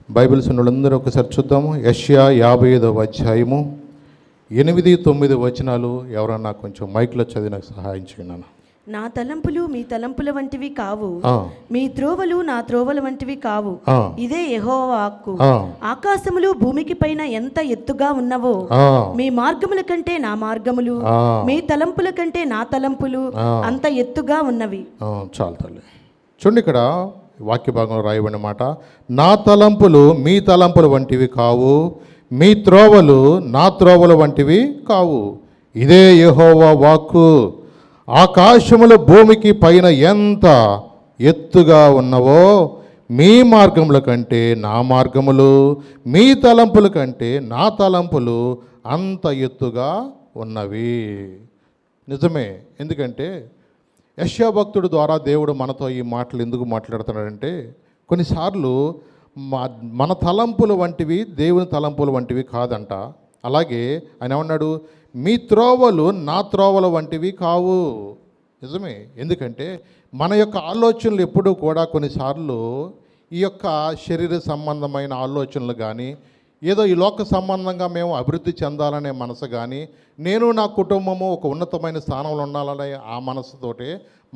Bibles ఉన్నోళ్ళందరూ ఒకసారి చూద్దాము. యెషయా 55వ అధ్యాయము 8-9 వచనాలు ఎవరన్నా కొంచెం మైక్లో చదివి నాకు సహాయం చేయండి. నా తలంపులు మీ తలంపుల వంటివి కావు, మీ త్రోవలు నా త్రోవల వంటివి కావు. ఇదే యెహోవా వాక్కు. ఆకాశములు భూమికి పైన ఎంత ఎత్తుగా ఉన్నవో మీ మార్గముల కంటే నా మార్గములు, మీ తలంపుల కంటే నా తలంపులు అంత ఎత్తుగా ఉన్నవి. చాలు తల్లి. చూడండి, ఇక్కడ వాక్య భాగంలో రాయబడిన మాట, నా తలంపులు మీ తలంపుల వంటివి కావు, మీ త్రోవలు నా త్రోవల వంటివి కావు. ఇదే యెహోవా వాక్కు. ఆకాశముల భూమికి పైన ఎంత ఎత్తుగా ఉన్నవో మీ మార్గముల కంటే నా మార్గములు, మీ తలంపుల కంటే నా తలంపులు అంత ఎత్తుగా ఉన్నవి. నిజమే. ఎందుకంటే యెషయా భక్తుడు ద్వారా దేవుడు మనతో ఈ మాటలు ఎందుకు మాట్లాడుతున్నాడంటే, కొన్నిసార్లు మన తలంపులు వంటివి దేవుని తలంపులు వంటివి కాదంట. అలాగే ఆయన ఏమన్నాడు, మీ త్రోవలు నా త్రోవల వంటివి కావు. నిజమే. ఎందుకంటే మన యొక్క ఆలోచనలు ఎప్పుడూ కూడా కొన్నిసార్లు ఈ యొక్క శరీర సంబంధమైన ఆలోచనలు కానీ, ఏదో ఈ లోక సంబంధంగా మేము అభివృద్ధి చెందాలనే మనసు కానీ, నేను నా కుటుంబము ఒక ఉన్నతమైన స్థానంలో ఉండాలనే ఆ మనసుతోటే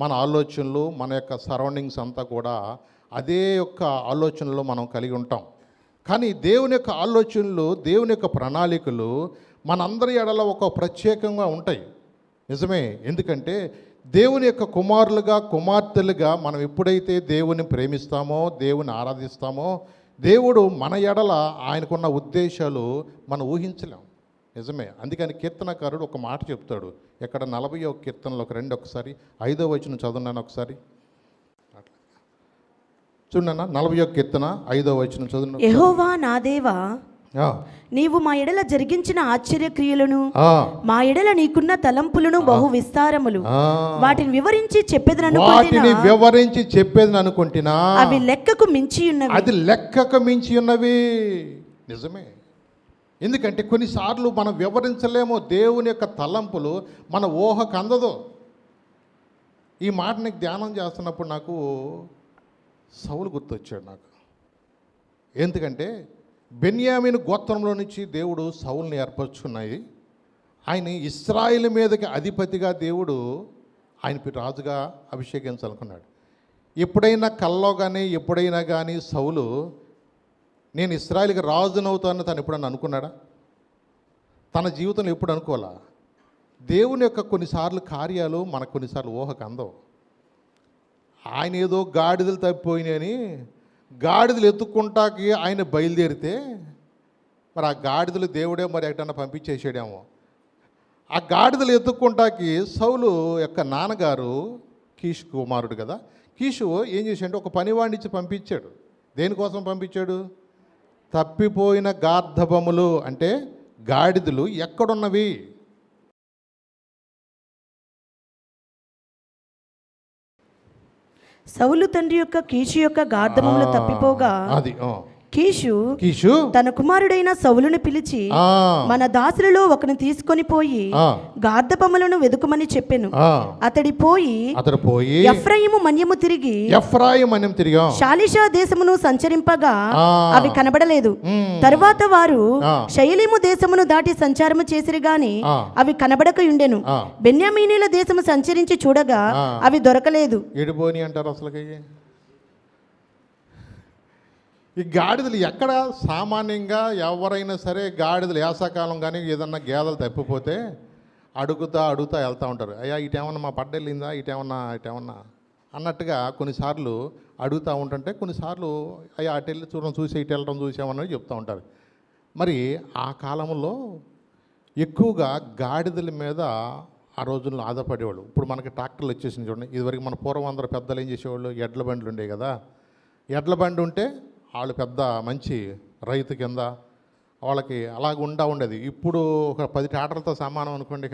మన ఆలోచనలు, మన యొక్క సరౌండింగ్స్ అంతా కూడా అదే యొక్క ఆలోచనలు మనం కలిగి ఉంటాం. కానీ దేవుని యొక్క ఆలోచనలు, దేవుని యొక్క ప్రణాళికలు మనందరి ఎడల ఒక ప్రత్యేకంగా ఉంటాయి. నిజమే. ఎందుకంటే దేవుని యొక్క కుమారులుగా, కుమార్తెలుగా మనం ఎప్పుడైతే దేవుని ప్రేమిస్తామో, దేవుని ఆరాధిస్తామో, దేవుడు మన ఎడల ఆయనకున్న ఉద్దేశాలు మనం ఊహించలేం. నిజమే. అందుకని కీర్తనకారుడు ఒక మాట చెప్తాడు. ఎక్కడ 40వ కీర్తనలోకి రండి ఒకసారి, 5వ వచనం చదువున్నాను ఒకసారి. చూడన్నా, 40వ కీర్తన 5వ వచనం చదువు. యెహోవా నా దేవా, నీవు మా ఎడల జరిగించిన ఆశ్చర్య క్రియలను, మా ఎడల నీకున్న తలంపులను బహు విస్తారములు. వాటిని వివరించి చెప్పేదని అనుకుంటున్నా అవి లెక్కకు మించి ఉన్నవి. అది లెక్కకు మించి ఉన్నవి. నిజమే. ఎందుకంటే కొన్నిసార్లు మనం వివరించలేము దేవుని యొక్క తలంపులు, మన ఊహకు అందదు. ఈ మాటని ధ్యానం చేస్తున్నప్పుడు నాకు సౌలు గుర్తొచ్చాడు నాకు. ఎందుకంటే బెన్యామీను గోత్రంలో నుంచి దేవుడు సౌలుని ఏర్పరచుకున్నాయి. ఆయన ఇశ్రాయేలు మీదకి అధిపతిగా దేవుడు ఆయన రాజుగా అభిషేకించాలనుకున్నాడు. ఎప్పుడైనా కల్లో కానీ ఎప్పుడైనా కానీ సౌలు నేను ఇశ్రాయేలుకి రాజునవుతానని తను ఎప్పుడన్నా అనుకున్నాడా? తన జీవితంలో ఎప్పుడు అనుకోవాలా? దేవుని యొక్క కొన్నిసార్లు కార్యాలు మనకు కొన్నిసార్లు ఊహకు అందవు. ఆయన ఏదో గాడిదలు తప్పిపోయినాయని గాడిదలు ఎత్తుక్కుంటాకి ఆయన బయలుదేరితే మరి ఆ గాడిదలు దేవుడే మరి ఎక్కడన్నా పంపించేసాడేమో. ఆ గాడిదలు ఎత్తుక్కుంటాకి సౌలు యొక్క నాన్నగారు కీషు కుమారుడు కదా, కీషు ఏం చేశాడంటే ఒక పనివాడిని ఇచ్చి పంపించాడు. దేనికోసం పంపించాడు? తప్పిపోయిన గార్ధబములు అంటే గాడిదలు ఎక్కడున్నవి. సౌలు తండ్రి యొక్క కీషు యొక్క గార్ధబములు తప్పిపోగా అది కీషు తన కుమారుడైన సౌలుని పిలిచి మన దాసులలో ఒకని తీసుకొని పోయి గార్ధబములను వెదుకమని చెప్పెను. అతడు పోయి ఎఫ్రాయిము మన్యము తిరిగి షాలిషా దేశమును సంచరింపగా అవి కనబడలేదు. తరువాత వారు షయలీము దేశమును దాటి సంచారము చేసిరి గాని అవి కనబడక ఉండెను. బెన్యామీనీల దేశము సంచరించి చూడగా అవి దొరకలేదు. అంటారు అసలు ఈ గాడిదలు ఎక్కడ? సామాన్యంగా ఎవరైనా సరే గాడిదలు వేసవకాలం కానీ ఏదన్నా గేదెలు తప్పిపోతే అడుగుతా వెళ్తూ ఉంటారు. అయ్యా ఇటేమన్నా మా పడ్డ వెళ్ళిందా, ఇటేమన్నా అన్నట్టుగా కొన్నిసార్లు అడుగుతూ ఉంటుంటే, కొన్నిసార్లు అయ్యా అటు వెళ్ళి చూసి ఇటు వెళ్ళడం చూసామని చెప్తూ ఉంటారు. మరి ఆ కాలంలో ఎక్కువగా గాడిదల మీద ఆ రోజుల్లో ఆధారపడేవాళ్ళు. ఇప్పుడు మనకి ట్రాక్టర్లు వచ్చేసింది చూడండి. ఇదివరకు మన పూర్వం అందరూ పెద్దలు ఏం చేసేవాళ్ళు, ఎడ్ల బండ్లు ఉండేవి కదా. ఎడ్ల బండి ఉంటే వాళ్ళు పెద్ద మంచి రైతు కింద వాళ్ళకి అలాగ ఉండేది. ఇప్పుడు ఒక 10 ట్రాక్టర్లతో సమానం అనుకోండి,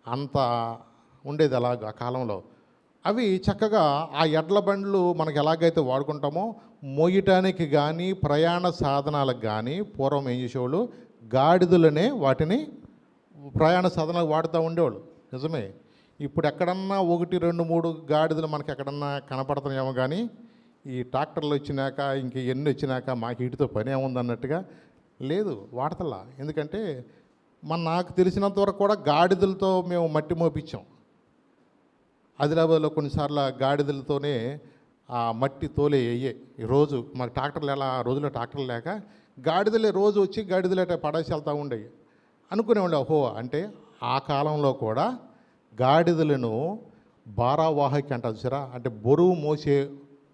అంత ఉండేది అలాగ ఆ కాలంలో. అవి చక్కగా ఆ ఎడ్ల బండ్లు మనకి ఎలాగైతే వాడుకుంటామో మోయటానికి కానీ ప్రయాణ సాధనాలకు కానీ పూర్వం ఏం చేసేవాళ్ళు, గాడిదలనే వాటిని ప్రయాణ సాధనాలకు వాడుతూ ఉండేవాళ్ళు. నిజమే. ఇప్పుడు ఎక్కడన్నా 1, 2, 3 గాడిదలు మనకి ఎక్కడన్నా కనపడుతున్నాయేమో కానీ ఈ ట్రాక్టర్లు వచ్చినాక ఇంక ఎన్ని వచ్చినాక మాకు వీటితో పని ఏముంది అన్నట్టుగా లేదు, వాడతల్లా. ఎందుకంటే నాకు తెలిసినంత వరకు కూడా గాడిదలతో మేము మట్టి మోపించాం. ఆదిలాబాద్లో కొన్నిసార్లు గాడిదలతోనే ఆ మట్టి తోలే అయ్యే. రోజు మాకు ట్రాక్టర్లు ఎలా, ఆ రోజుల్లో ట్రాక్టర్లు లేక గాడిదలే రోజు వచ్చి గాడిదలే పడేసి వెళ్తూ ఉండేవి. అనుకునేవాళ్ళు, ఓహో అంటే ఆ కాలంలో కూడా గాడిదలను భారావాహకి అంటారు చూసారా, అంటే బరువు మోసే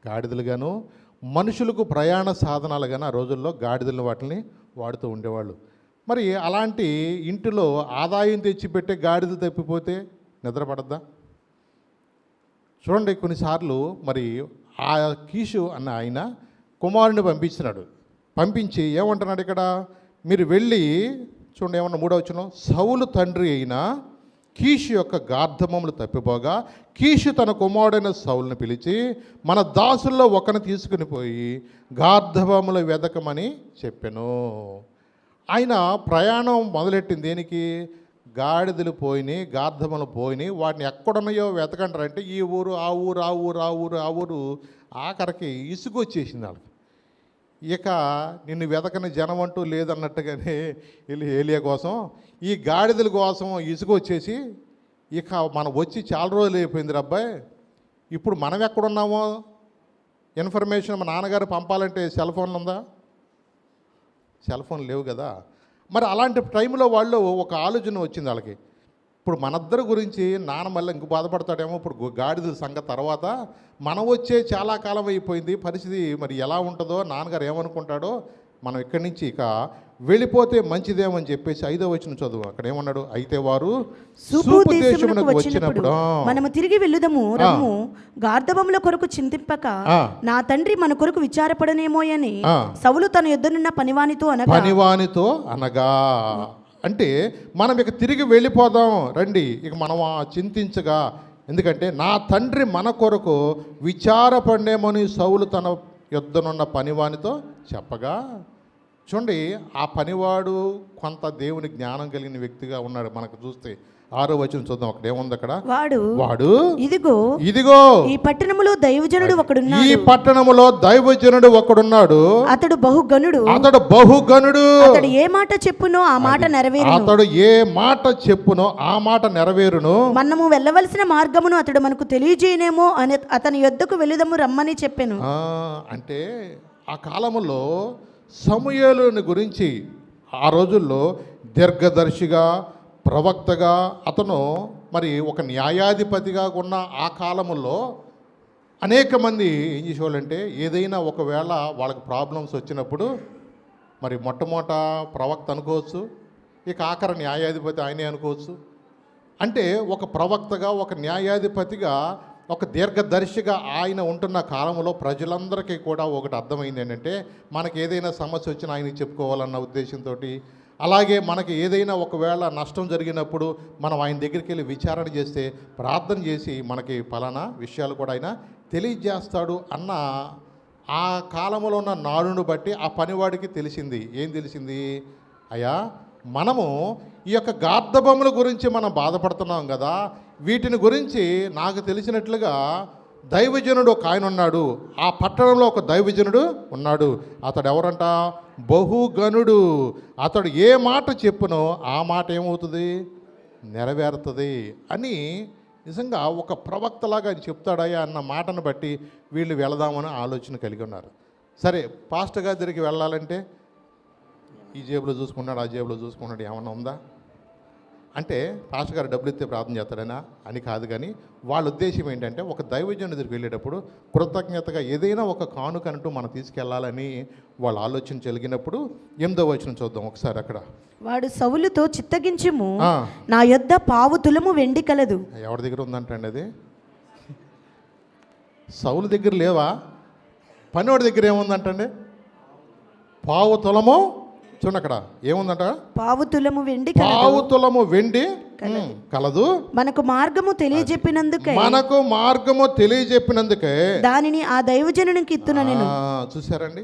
గాడిదలుగాను మనుషులకు ప్రయాణ సాధనాలుగాను ఆ రోజుల్లో గాడిదలను వాటిని వాడుతూ ఉండేవాళ్ళు. మరి అలాంటి ఇంటిలో ఆదాయం తెచ్చిపెట్టే గాడిదలు తప్పిపోతే నిద్రపడద్దా? చూడండి, కొన్నిసార్లు మరి ఆ కీషు అన్న ఆయన కుమారుని పంపించినాడు. పంపించి ఏమంటున్నాడు ఇక్కడ, మీరు వెళ్ళి చూడండి ఏమన్నా 3వ వచనం, సౌలు తండ్రి అయిన కీషు యొక్క గార్ధమములు తప్పిపోగా కీషు తన కుమారుడైన సౌలుని పిలిచి మన దాసుల్లో ఒకరిని తీసుకుని పోయి గార్ధమములు వెదకమని చెప్పెను. ఆయన ప్రయాణం మొదలెట్టింది దేనికి? గాడిదలు పోయినాయి, గార్ధములు పోయినాయి, వాటిని ఎక్కడున్నాయో వెతకంటారంటే ఈ ఊరు ఆ ఊరు ఆ ఊరు ఆ ఊరు ఆ ఊరు, ఆఖరికి ఇసుగు వచ్చేసింది వాళ్ళకి. ఇక నిన్ను వెతకని జనం అంటూ లేదన్నట్టుగానే ఏలియా కోసం ఈ గాడిదల కోసం ఇసుగు వచ్చేసి ఇక మనం వచ్చి చాలా రోజులు అయిపోయింది అబ్బాయి, ఇప్పుడు మనం ఎక్కడున్నామో ఇన్ఫర్మేషన్ మా నాన్నగారు పంపాలంటే సెల్ ఫోన్లు ఉందా? సెల్ ఫోన్ లేవు కదా. మరి అలాంటి టైంలో వాళ్ళు ఒక ఆలోచన వచ్చింది వాళ్ళకి, ఇప్పుడు మనందరి గురించి నాన్న మళ్ళీ ఇంక బాధపడతాడేమో, ఇప్పుడు గాడిదల సంగతి తర్వాత మనం వచ్చే చాలా కాలం అయిపోయింది, పరిస్థితి మరి ఎలా ఉంటుందో, నాన్నగారు ఏమనుకుంటాడో, మనం ఇక్కడి నుంచి ఇక వెళ్ళిపోతే మంచిదేమని చెప్పేసి 5వ వచనం చదువు. అక్కడ ఏమన్నాడు, అయితే వారు సూపు దేశమునకు వచ్చినప్పుడు మనము తిరిగి వెళ్ళుదము రమ్ము, గార్ధబముల కొరకు చింతింపక నా తండ్రి మన కొరకు విచారపడనేమోయని సౌలు తన యొద్దనున్న పనివానితో అనగా అంటే మనం ఇక తిరిగి వెళ్ళిపోదాం రండి, ఇక మనం చింతించగా, ఎందుకంటే నా తండ్రి మన కొరకు విచారపడనేమని సౌలు తన యొద్దనున్న పనివానితో చెప్పగా. చూడండి, ఆ పనివాడు కొంత దేవుని జ్ఞానం కలిగిన వ్యక్తిగా ఉన్నాడు. మనకు చూస్తే 6వ వచనం చూద్దాం, అక్కడ ఏముంది, అక్కడ వాడు ఇదిగో ఈ పట్టణములో దైవజనుడు ఒకడున్నాడు, ఈ పట్టణములో దైవజనుడు ఒకడున్నాడు, అతడు బహుగనుడు, అతడు ఏ మాట చెప్పునో ఆ మాట నెరవేరును, మనము వెళ్ళవలసిన మార్గమును అతడు మనకు తెలియజేయనేమో అని అతని యొద్దకు వెళ్ళుదము రమ్మని చెప్పాను. అంటే ఆ కాలములో సమూయేలుని గురించి ఆ రోజుల్లో దీర్ఘదర్శిగా, ప్రవక్తగా, అతను మరి ఒక న్యాయాధిపతిగా ఉన్న ఆ కాలములో అనేక మంది ఏం చేసేవాళ్ళంటే, ఏదైనా ఒకవేళ వాళ్ళకి ప్రాబ్లమ్స్ వచ్చినప్పుడు మరి మొట్టమొదట ప్రవక్త అనుకోవచ్చు, ఇక ఆఖరి న్యాయాధిపతి ఆయనే అనుకోవచ్చు. అంటే ఒక ప్రవక్తగా, ఒక న్యాయాధిపతిగా, ఒక దీర్ఘదర్శిగా ఆయన ఉంటున్న కాలంలో ప్రజలందరికీ కూడా ఒకటి అర్థమైంది ఏంటంటే, మనకి ఏదైనా సమస్య వచ్చినా ఆయనకి చెప్పుకోవాలన్న ఉద్దేశంతో, అలాగే మనకి ఏదైనా ఒకవేళ నష్టం జరిగినప్పుడు మనం ఆయన దగ్గరికి వెళ్ళి విచారణ చేస్తే, ప్రార్థన చేసి మనకి ఫలానా విషయాలు కూడా ఆయన తెలియజేస్తాడు అన్న ఆ కాలంలో ఉన్న నాడును బట్టి ఆ పనివాడికి తెలిసింది. ఏం తెలిసింది? అయ్యా, మనము ఈ యొక్క గార్ధబముల గురించి మనం బాధపడుతున్నాం కదా, వీటిని గురించి నాకు తెలిసినట్లుగా దైవజనుడు ఒక ఆయన ఉన్నాడు, ఆ పట్టణంలో ఒక దైవజనుడు ఉన్నాడు, అతడు ఎవరంట? బహుగనుడు. అతడు ఏ మాట చెప్పునో ఆ మాట ఏమవుతుంది? నెరవేరుతుంది అని నిజంగా ఒక ప్రవక్తలాగా ఆయన చెప్తాడయ్యా అన్న మాటను బట్టి వీళ్ళు వెళదామని ఆలోచన కలిగి ఉన్నారు. సరే, పాస్టర్ గారి దగ్గరికి వెళ్ళాలంటే ఈ జేబులో చూసుకున్నాడు, ఆ జేబులో చూసుకున్నాడు, ఏమన్నా ఉందా అంటే పాస్టర్ గారు డబ్బులు ఇస్తే ప్రార్థన చేస్తాడనా అని కాదు. కానీ వాళ్ళ ఉద్దేశం ఏంటంటే, ఒక దైవజనుడి దగ్గరికి వెళ్ళేటప్పుడు కృతజ్ఞతగా ఏదైనా ఒక కానుకంటూ మనం తీసుకెళ్లాలని వాళ్ళ ఆలోచన కలిగినప్పుడు 8వ వచనం చూద్దాం ఒకసారి. అక్కడ వాడు సౌలుతో, చిత్తగించుము, నా యొద్ద పావు తులము వెండి కలదు. ఎవరి దగ్గర ఉందంటండి అది? సౌలు దగ్గర లేవా? పనివాడి దగ్గర ఏముందంటండి? పావు తులము. చూడండి అక్కడ ఏముందంట? పావు తులము వెండి కలదు. మనకు మార్గము తెలియజెప్పినందుకే దానిని ఆ దైవజనునికి ఇత్తున నేను. చూసారండి,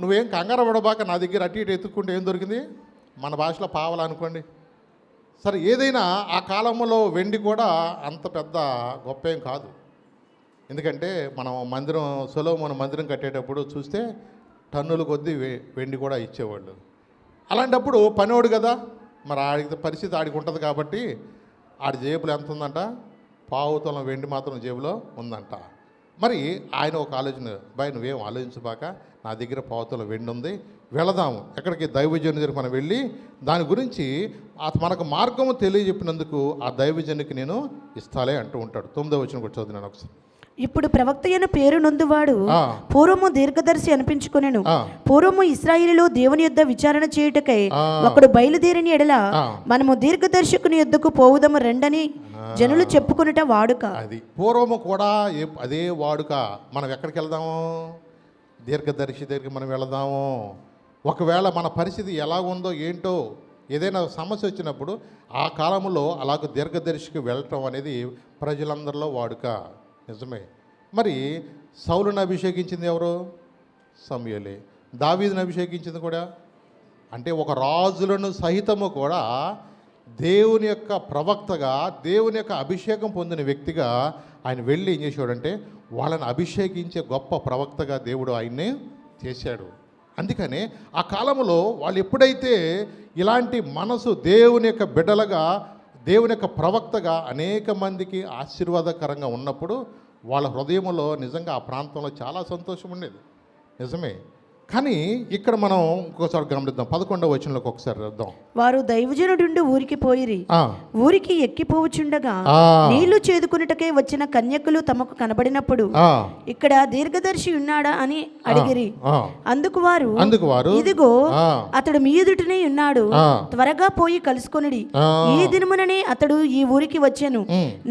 నువ్వేం కంగారు పడబాక, నా దగ్గర అటు ఇటు ఎత్తుక్కుంటే ఏం దొరికింది? మన భాషలో పావలా అనుకోండి. సరే, ఏదైనా ఆ కాలంలో వెండి కూడా అంత పెద్ద గొప్ప ఏం కాదు. ఎందుకంటే మనం మందిరం సొలొమోను మందిరం కట్టేటప్పుడు చూస్తే టన్నుల కొద్దీ వెండి కూడా ఇచ్చేవాళ్ళు. అలాంటప్పుడు పనివాడు కదా, మరి ఆడికి పరిస్థితి ఆడికి ఉంటుంది కాబట్టి ఆడి జేబులో ఎంత ఉందంట, పావుతలం వెండి మాత్రం జేబులో ఉందంట. మరి ఆయన ఒక ఆలోచన, బాయ్ నువ్వేం ఆలోచించబాక, నా దగ్గర పావుతలం వెండి ఉంది, వెళదాము ఎక్కడికి, దైవజనుని దగ్గర మనం వెళ్ళి దాని గురించి మనకు మార్గము తెలియజెప్పినందుకు ఆ దైవజనునికి నేను ఇస్తాలే అంటూ ఉంటాడు. 9వ వచనం కూడా చదువుతున్నాను ఒకసారి. ఇప్పుడు ప్రవక్త అయిన పేరు నొందువాడు పూర్వము దీర్ఘదర్శి అనిపించుకొనెను. పూర్వము ఇశ్రాయేలులో దేవుని యొద్ద విచారణ చేయుటకై ఒకడు బయలుదేరిన ఎడల మనము దీర్ఘదర్శకుని యొద్దకు పోవుదము రెండని జనులు చెప్పుకునుట వాడుక. అది పూర్వము కూడా అదే వాడుక. మనం ఎక్కడికి వెళ్దాము, దీర్ఘదర్శి దగ్గరికి మనం వెళదాము. ఒకవేళ మన పరిస్థితి ఎలా ఉందో ఏంటో, ఏదైనా సమస్య వచ్చినప్పుడు ఆ కాలంలో అలాగ దీర్ఘదర్శికి వెళ్ళటం అనేది ప్రజలందరిలో వాడుక. నిజమే. మరి సౌలుని అభిషేకించింది ఎవరు? సమూయేలే. దావీదుని అభిషేకించింది కూడా, అంటే ఒక రాజులను సహితము కూడా దేవుని యొక్క ప్రవక్తగా, దేవుని యొక్క అభిషేకం పొందిన వ్యక్తిగా ఆయన వెళ్ళి ఏం చేశాడంటే వాళ్ళని అభిషేకించే గొప్ప ప్రవక్తగా దేవుడు ఆయన్ని చేశాడు. అందుకనే ఆ కాలంలో వాళ్ళు ఎప్పుడైతే ఇలాంటి మనసు దేవుని యొక్క బిడ్డలుగా, దేవుని యొక్క ప్రవక్తగా అనేక మందికి ఆశీర్వాదకరంగా ఉన్నప్పుడు వాళ్ళ హృదయంలో నిజంగా ఆ ప్రాంతంలో చాలా సంతోషం ఉండేది. నిజమే. కానీ ఇక్కడ మనం ఇంకోసారి గమనిద్దాం, 11వ వచనంలోకి ఒకసారి వద్దాం. వారు దైవజనుడుండి ఊరికి పోయిరి. ఊరికి ఎక్కిపోవచుండగా నీళ్లు చేదుకున్నటకే వచ్చిన కన్యకులు తమకు కనబడినప్పుడు ఇక్కడ దీర్ఘదర్శి ఉన్నాడా అని అడిగిరి. అందుకు వారు ఇదిగో అతడు మీ ఎదుటనే ఉన్నాడు, త్వరగా పోయి కలుసుకొనిడి. ఈ దినముననే అతడు ఈ ఊరికి వచ్చెను.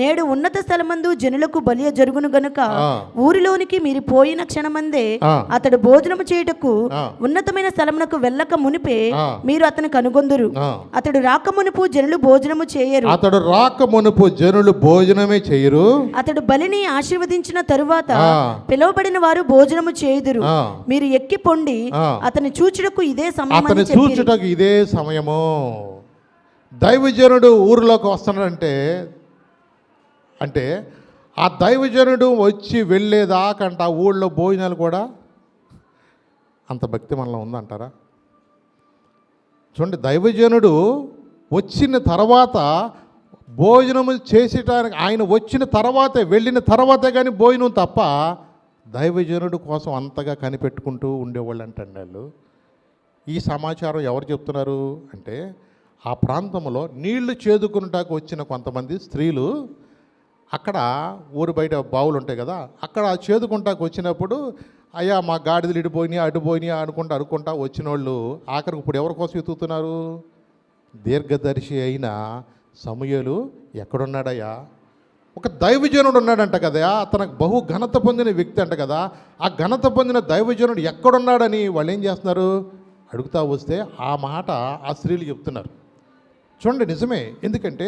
నేడు ఉన్నత స్థలమందు జనులకు బలియ జరుగును గనుక ఊరిలోనికి మీరు పోయిన క్షణమందే అతడు భోజనము చేయుటకు ఉన్నతమైన స్థలమునకు వెళ్ళక మునిపే మీరు అతను కనుగొందురు. అతడు రాక మునుపు జనులు భోజనము చేయరు. అతడు రాక మునుపు జనులు భోజనమే చేయరు. అతడు బలిని ఆశీర్వదించిన తరువాత పిలువబడిన వారు భోజనము చేయుదురు. మీరు ఎక్కి పొండి అతని చూచుటకు ఇదే సమయము. దైవజనుడు ఊరిలోకి వస్తున్నాడంటే అంటే ఆ దైవజనుడు వచ్చి వెళ్ళేదాకంట ఊళ్ళో భోజనాలు కూడా అంత భక్తి మనలో ఉందంటారా? చూడండి, దైవజనుడు వచ్చిన తర్వాత భోజనము చేసేటానికి, ఆయన వచ్చిన తర్వాతే, వెళ్ళిన తర్వాతే కానీ భోజనం తప్ప దైవజనుడు కోసం అంతగా కనిపెట్టుకుంటూ ఉండేవాళ్ళు అంటండి వాళ్ళు. ఈ సమాచారం ఎవరు చెప్తున్నారు అంటే, ఆ ప్రాంతంలో నీళ్లు చేదుకున్నటానికి వచ్చిన కొంతమంది స్త్రీలు అక్కడ ఊరు బయట బావులు ఉంటాయి కదా, అక్కడ చేదుకుంటాకు వచ్చినప్పుడు అయ్యా మా గాడిదలు ఇడిపోయినాయి అటుపోయినాయి అనుకుంటా వచ్చిన వాళ్ళు ఆఖరికి ఇప్పుడు ఎవరి కోసం వెతుకుతున్నారు? దీర్ఘదర్శి అయిన సమూయేలు ఎక్కడున్నాడయ్యా? ఒక దైవజనుడు ఉన్నాడంట కదా, అతనికి బహు ఘనత పొందిన వ్యక్తి అంట కదా, ఆ ఘనత పొందిన దైవజనుడు ఎక్కడున్నాడని వాళ్ళు ఏం చేస్తున్నారు? అడుగుతా వస్తే ఆ మాట ఆ స్త్రీలు చెప్తున్నారు. చూడండి, నిజమే. ఎందుకంటే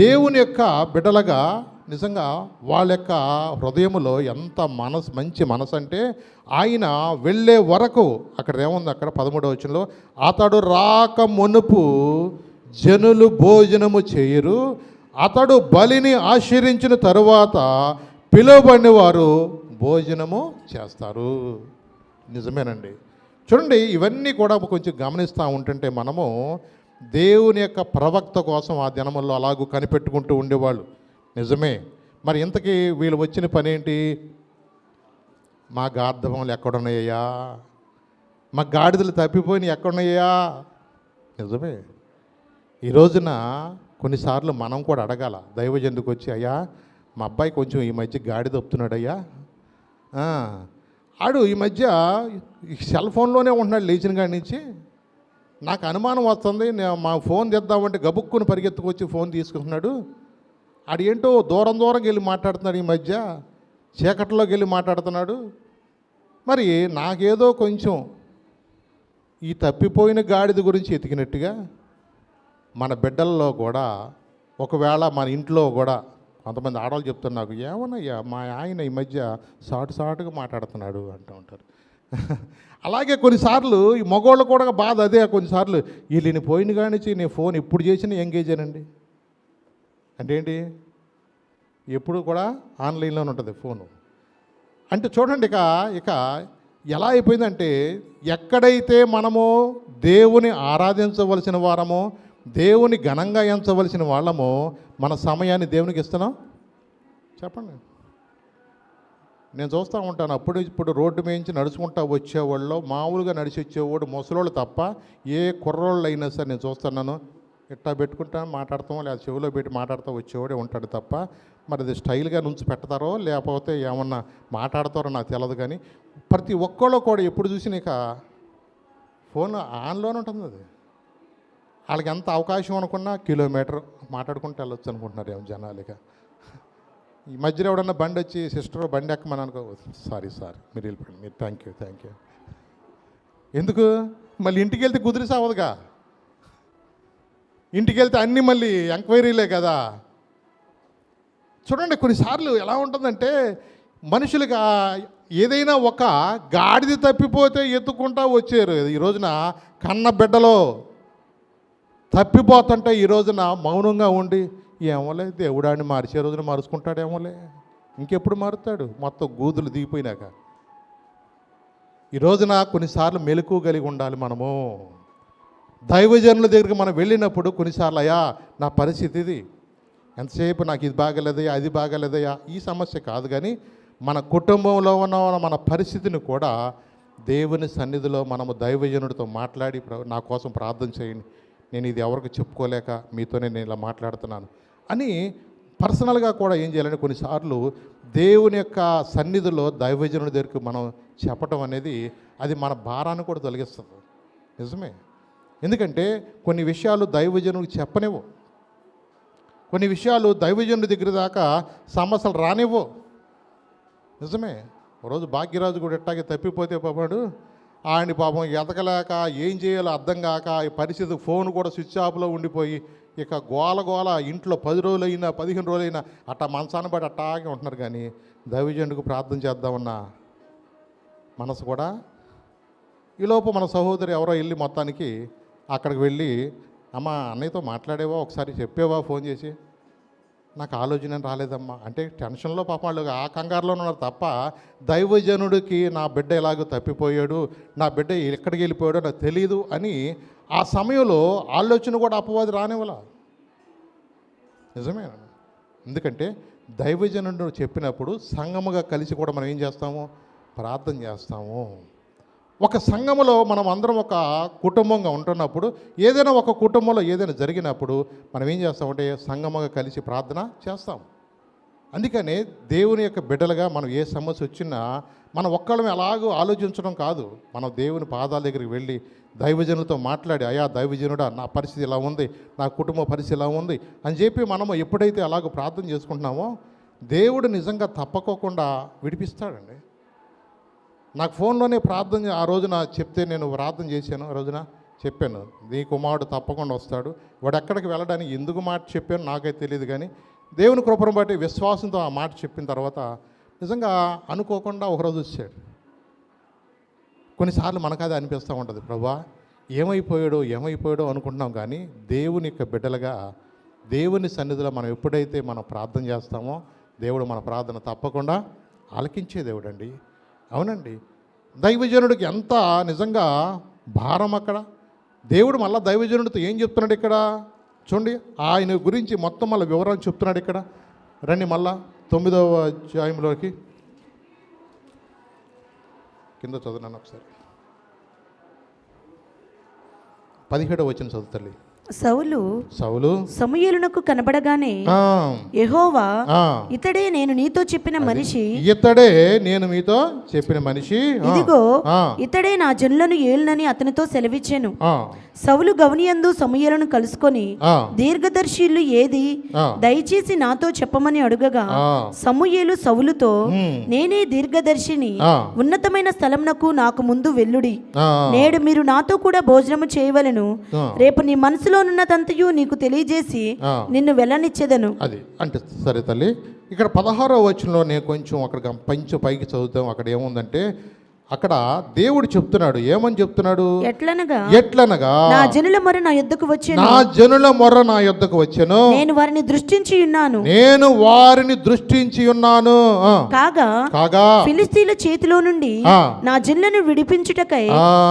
దేవుని యొక్క బిడ్డలుగా నిజంగా వాళ్ళ యొక్క హృదయములో ఎంత మంచి మనసు అంటే, ఆయన వెళ్ళే వరకు అక్కడ ఏముంది, అక్కడ 13వ వచనంలో అతడు రాక మునుపు జనులు భోజనము చేయరు, అతడు బలిని ఆశీర్వించిన తరువాత పిలువబడిన వారు భోజనము చేస్తారు. నిజమేనండి. చూడండి, ఇవన్నీ కూడా కొంచెం గమనిస్తూ ఉంటుంటే మనము దేవుని యొక్క ప్రవక్త కోసం ఆ దినముల్లో అలాగూ కనిపెట్టుకుంటూ ఉండేవాళ్ళు. నిజమే. మరి ఇంతకీ వీళ్ళు వచ్చిన పని ఏంటి? మా గార్ధములు ఎక్కడున్నాయ్యా, మా గాడిదలు తప్పిపోయినాయి ఎక్కడున్నాయ్యా? నిజమే. ఈ రోజున కొన్నిసార్లు మనం కూడా అడగాల, దైవజనుడికి వచ్చి, అయ్యా మా అబ్బాయి కొంచెం ఈ మధ్య గాడి తప్పుతున్నాడయ్యా, ఆడు ఈ మధ్య సెల్ ఫోన్లోనే ఉంటున్నాడు లేచిన కాడి నుంచి, నాకు అనుమానం వస్తుంది, మా ఫోన్ తెద్దామంటే గబుక్కుని పరిగెత్తుకొచ్చి ఫోన్ తీసుకుంటున్నాడు, ఆడు ఏంటో దూరంగా వెళ్ళి మాట్లాడుతున్నాడు, ఈ మధ్య చీకట్లోకి వెళ్ళి మాట్లాడుతున్నాడు. మరి నాకేదో కొంచెం ఈ తప్పిపోయిన గాడిద గురించి ఎతికినట్టుగా మన బిడ్డల్లో కూడా, ఒకవేళ మన ఇంట్లో కూడా కొంతమంది ఆడవాళ్ళు చెప్తున్నారు, నాకు ఏమన్నయ్యా మా ఆయన ఈ మధ్య సాటుగా మాట్లాడుతున్నాడు అంటూ ఉంటారు. అలాగే కొన్నిసార్లు ఈ మగవాళ్ళు కూడా బాధ అదే. కొన్నిసార్లు వీళ్ళని పోయిన కానిచ్చి నేను ఫోన్ ఎప్పుడు చేసినా ఎంగేజ్ అనండి అంటే ఏంటి, ఎప్పుడు కూడా ఆన్లైన్లోనే ఉంటుంది ఫోను. అంటే చూడండి, ఇక ఎలా అయిపోయిందంటే, ఎక్కడైతే మనము దేవుని ఆరాధించవలసిన వారమో, దేవుని ఘనంగా ఎంచవలసిన వాళ్ళమో, మన సమయాన్ని దేవునికి ఇస్తున్నాం. చెప్పండి. నేను చూస్తూ ఉంటాను, ఇప్పుడు రోడ్డు మేంచి నడుచుకుంటా వచ్చేవాళ్ళు, మామూలుగా నడిచి వచ్చేవాడు ముసలోళ్ళు తప్ప ఏ కుర్రోళ్ళు అయినా సరే నేను చూస్తున్నాను, ఇట్టా పెట్టుకుంటా మాట్లాడతాం, లేదా చెవిలో పెట్టి మాట్లాడుతూ వచ్చేవాడే ఉంటాడు తప్ప, మరి అది స్టైల్గా నుంచి పెడతారో లేకపోతే ఏమన్నా మాట్లాడతారో నాకు తెలియదు. కానీ ప్రతి ఒక్కళ్ళు కూడా ఎప్పుడు చూసినా ఇక ఫోన్ ఆన్లోనే ఉంటుంది. అది వాళ్ళకి ఎంత అవకాశం అనుకున్నా కిలోమీటర్ మాట్లాడుకుంటూ వెళ్ళొచ్చు అనుకుంటున్నారు ఏమో జనాలు. ఇక ఈ మధ్యలో ఎవడన్నా బండి వచ్చి సిస్టర్ బండి ఎక్కమని అనుకో, సారీ మీరు వెళ్ళిపోండి, మీరు థ్యాంక్ యూ. ఎందుకు? మళ్ళీ ఇంటికి వెళ్తే కుదిరి సావదుగా. ఇంటికి వెళ్తే అన్నీ మళ్ళీ ఎంక్వైరీలే కదా. చూడండి, కొన్నిసార్లు ఎలా ఉంటుందంటే, మనుషులుగా ఏదైనా ఒక గాడిద తప్పిపోతే ఎత్తుకుంటా వచ్చారు. ఈ రోజున కన్న బిడ్డలో తప్పిపోతుంటే ఈ రోజున మౌనంగా ఉండి, ఏమోలే దేవుడాన్ని మార్చే రోజున మారుచుకుంటాడేమోలే, ఇంకెప్పుడు మారుతాడు, మొత్తం గూదులు దిగిపోయినాక. ఈ రోజున కొన్నిసార్లు మెలకువ కలిగి ఉండాలి మనము. దైవజనుల దగ్గరికి మనం వెళ్ళినప్పుడు కొన్నిసార్లు, అయ్యా నా పరిస్థితి ఇది, ఎంతసేపు నాకు ఇది బాగలేదయ్యా, అది బాగలేదయ్యా, ఈ సమస్య కాదు. కానీ మన కుటుంబంలో ఉన్న మన పరిస్థితిని కూడా దేవుని సన్నిధిలో మనము దైవజనుడితో మాట్లాడి, నా కోసం ప్రార్థన చేయండి, నేను ఇది ఎవరికి చెప్పుకోలేక మీతోనే నేను ఇలా మాట్లాడుతున్నాను అని పర్సనల్గా కూడా ఏం చేయాలంటే, కొన్నిసార్లు దేవుని యొక్క సన్నిధిలో దైవజనుడి దగ్గరికి మనం చెప్పటం అనేది అది మన భారాన్ని కూడా తొలగిస్తుంది. నిజమే. ఎందుకంటే కొన్ని విషయాలు దైవజనుడికి చెప్పనివ్వు, కొన్ని విషయాలు దైవజనుడి దగ్గర దాకా సమస్యలు రానివ్వు. నిజమే. రోజు భాగ్యరాజు కూడా ఎట్టాగే తప్పిపోతే పాపాడు, ఆయన పాపం ఎతకలేక ఏం చేయాలో అర్థం కాక ఈ పరిస్థితి, ఫోన్ కూడా స్విచ్ ఆఫ్లో ఉండిపోయి ఇక గోల ఇంట్లో 10 రోజులైనా 15 రోజులైనా అట్టా మనసాన్ని బట్టి అట్టాగే ఉంటున్నారు. కానీ దైవజనుడికి ప్రార్థన చేద్దామన్న మనసు కూడా, ఈలోపు మన సహోదరు ఎవరో వెళ్ళి మొత్తానికి అక్కడికి వెళ్ళి, అమ్మ అన్నయ్యతో మాట్లాడేవా, ఒకసారి చెప్పేవా ఫోన్ చేసి, నాకు ఆలోచన రాలేదమ్మా అంటే టెన్షన్లో పాపం వాళ్ళు ఆ కంగారులో ఉన్నారు తప్ప, దైవజనుడికి నా బిడ్డ ఎలాగో తప్పిపోయాడు, నా బిడ్డ ఎక్కడికి వెళ్ళిపోయాడో నాకు తెలియదు అని ఆ సమయంలో ఆలోచన కూడా అపవాది రానివ్వాల. నిజమే. ఎందుకంటే దైవజనుడు చెప్పినప్పుడు సంఘముగా కలిసి కూడా మనం ఏం చేస్తాము, ప్రార్థన చేస్తాము. ఒక సంఘములో మనం అందరం ఒక కుటుంబంగా ఉంటున్నప్పుడు, ఏదైనా ఒక కుటుంబంలో ఏదైనా జరిగినప్పుడు మనం ఏం చేస్తామంటే సంఘముగా కలిసి ప్రార్థన చేస్తాం. అందుకనే దేవుని యొక్క బిడ్డలుగా మనం ఏ సమస్య వచ్చినా మనం ఒక్కళ్ళమే ఎలాగో ఆలోచించడం కాదు, మనం దేవుని పాదాల దగ్గరికి వెళ్ళి దైవజనులతో మాట్లాడి, అయా దైవజనుడా నా పరిస్థితి ఇలా ఉంది, నా కుటుంబ పరిస్థితి ఇలా ఉంది అని చెప్పి మనము ఎప్పుడైతే అలాగో ప్రార్థన చేసుకుంటున్నామో, దేవుడు నిజంగా తప్పకోకుండా విడిపిస్తాడండి. నాకు ఫోన్లోనే ప్రార్థన ఆ రోజున చెప్తే, నేను ప్రార్థన చేశాను, ఆ రోజున చెప్పాను, నీ కుమారుడు తప్పకుండా వస్తాడు, వాడు ఎక్కడికి వెళ్ళడానికి ఎందుకు మాట చెప్పాను నాకైతే తెలియదు. కానీ దేవుని కృపను బట్టి విశ్వాసంతో ఆ మాట చెప్పిన తర్వాత నిజంగా అనుకోకుండా ఒకరోజు వచ్చాడు. కొన్నిసార్లు మనకు అది అనిపిస్తూ ఉంటుంది, ప్రభువా ఏమైపోయాడో అనుకుంటున్నాం. కానీ దేవుని యొక్క బిడ్డలుగా దేవుని సన్నిధిలో మనం ఎప్పుడైతే మనం ప్రార్థన చేస్తామో, దేవుడు మన ప్రార్థన తప్పకుండా ఆలకించే దేవుడు అండి. అవునండి. దైవజనుడికి ఎంత నిజంగా భారం అక్కడ. దేవుడు మళ్ళీ దైవజనుడితో ఏం చెప్తున్నాడు ఇక్కడ చూడండి, ఆయన గురించి మొత్తం మళ్ళీ వివరాలు చెప్తున్నాడు ఇక్కడ. రండి మళ్ళా 9వ అధ్యాయంలోకి, కింద చదువున్నాను ఒకసారి, 17వ వచనం చదువు తల్లి. సౌలు సమూయేలునకు కనబడగానే యెహోవా, ఇతడే నేను నీతో చెప్పిన మనిషి, ఇదిగో ఇతడే నా జనులను ఏలునని అతనితో సెలవిచ్చాను. సౌలు గవనియందు సమూయేలును కలుసుకొని, దీర్ఘదర్శిలు ఏది, దయచేసి నాతో చెప్పమని అడుగగా, సమూయేలు సౌలుతో, నేనే దీర్ఘదర్శిని, ఉన్నతమైన స్థలంనకు నాకు ముందు వెల్లుడి, నేడు మీరు నాతో కూడా భోజనము చేయవలెను, రేపు నీ మనసులో ఉన్నదంతయు నీకు తెలియజేసి నిన్ను వెళ్ళనిచ్చేదను. అది అంటే సరే తల్లి, ఇక్కడ 16వ వచనంలో నేను కొంచెం అక్కడ పైకి చదువుతాం. అక్కడ ఏముందంటే, అక్కడ దేవుడు చెప్తున్నాడు, ఏమని చెప్తున్నాడు? ఎట్లనగా నా జనుల మొర నా యొద్దకు వచ్చెను, నా జనుల మొర నా యొద్దకు వచ్చెను, నేను వారిని దృష్టించి ఉన్నాను, నేను వారిని దృష్టించి ఉన్నాను. కాగా ఫిలిస్తీన్ల చేతిలో నుండి నా జనులను విడిపించుటకై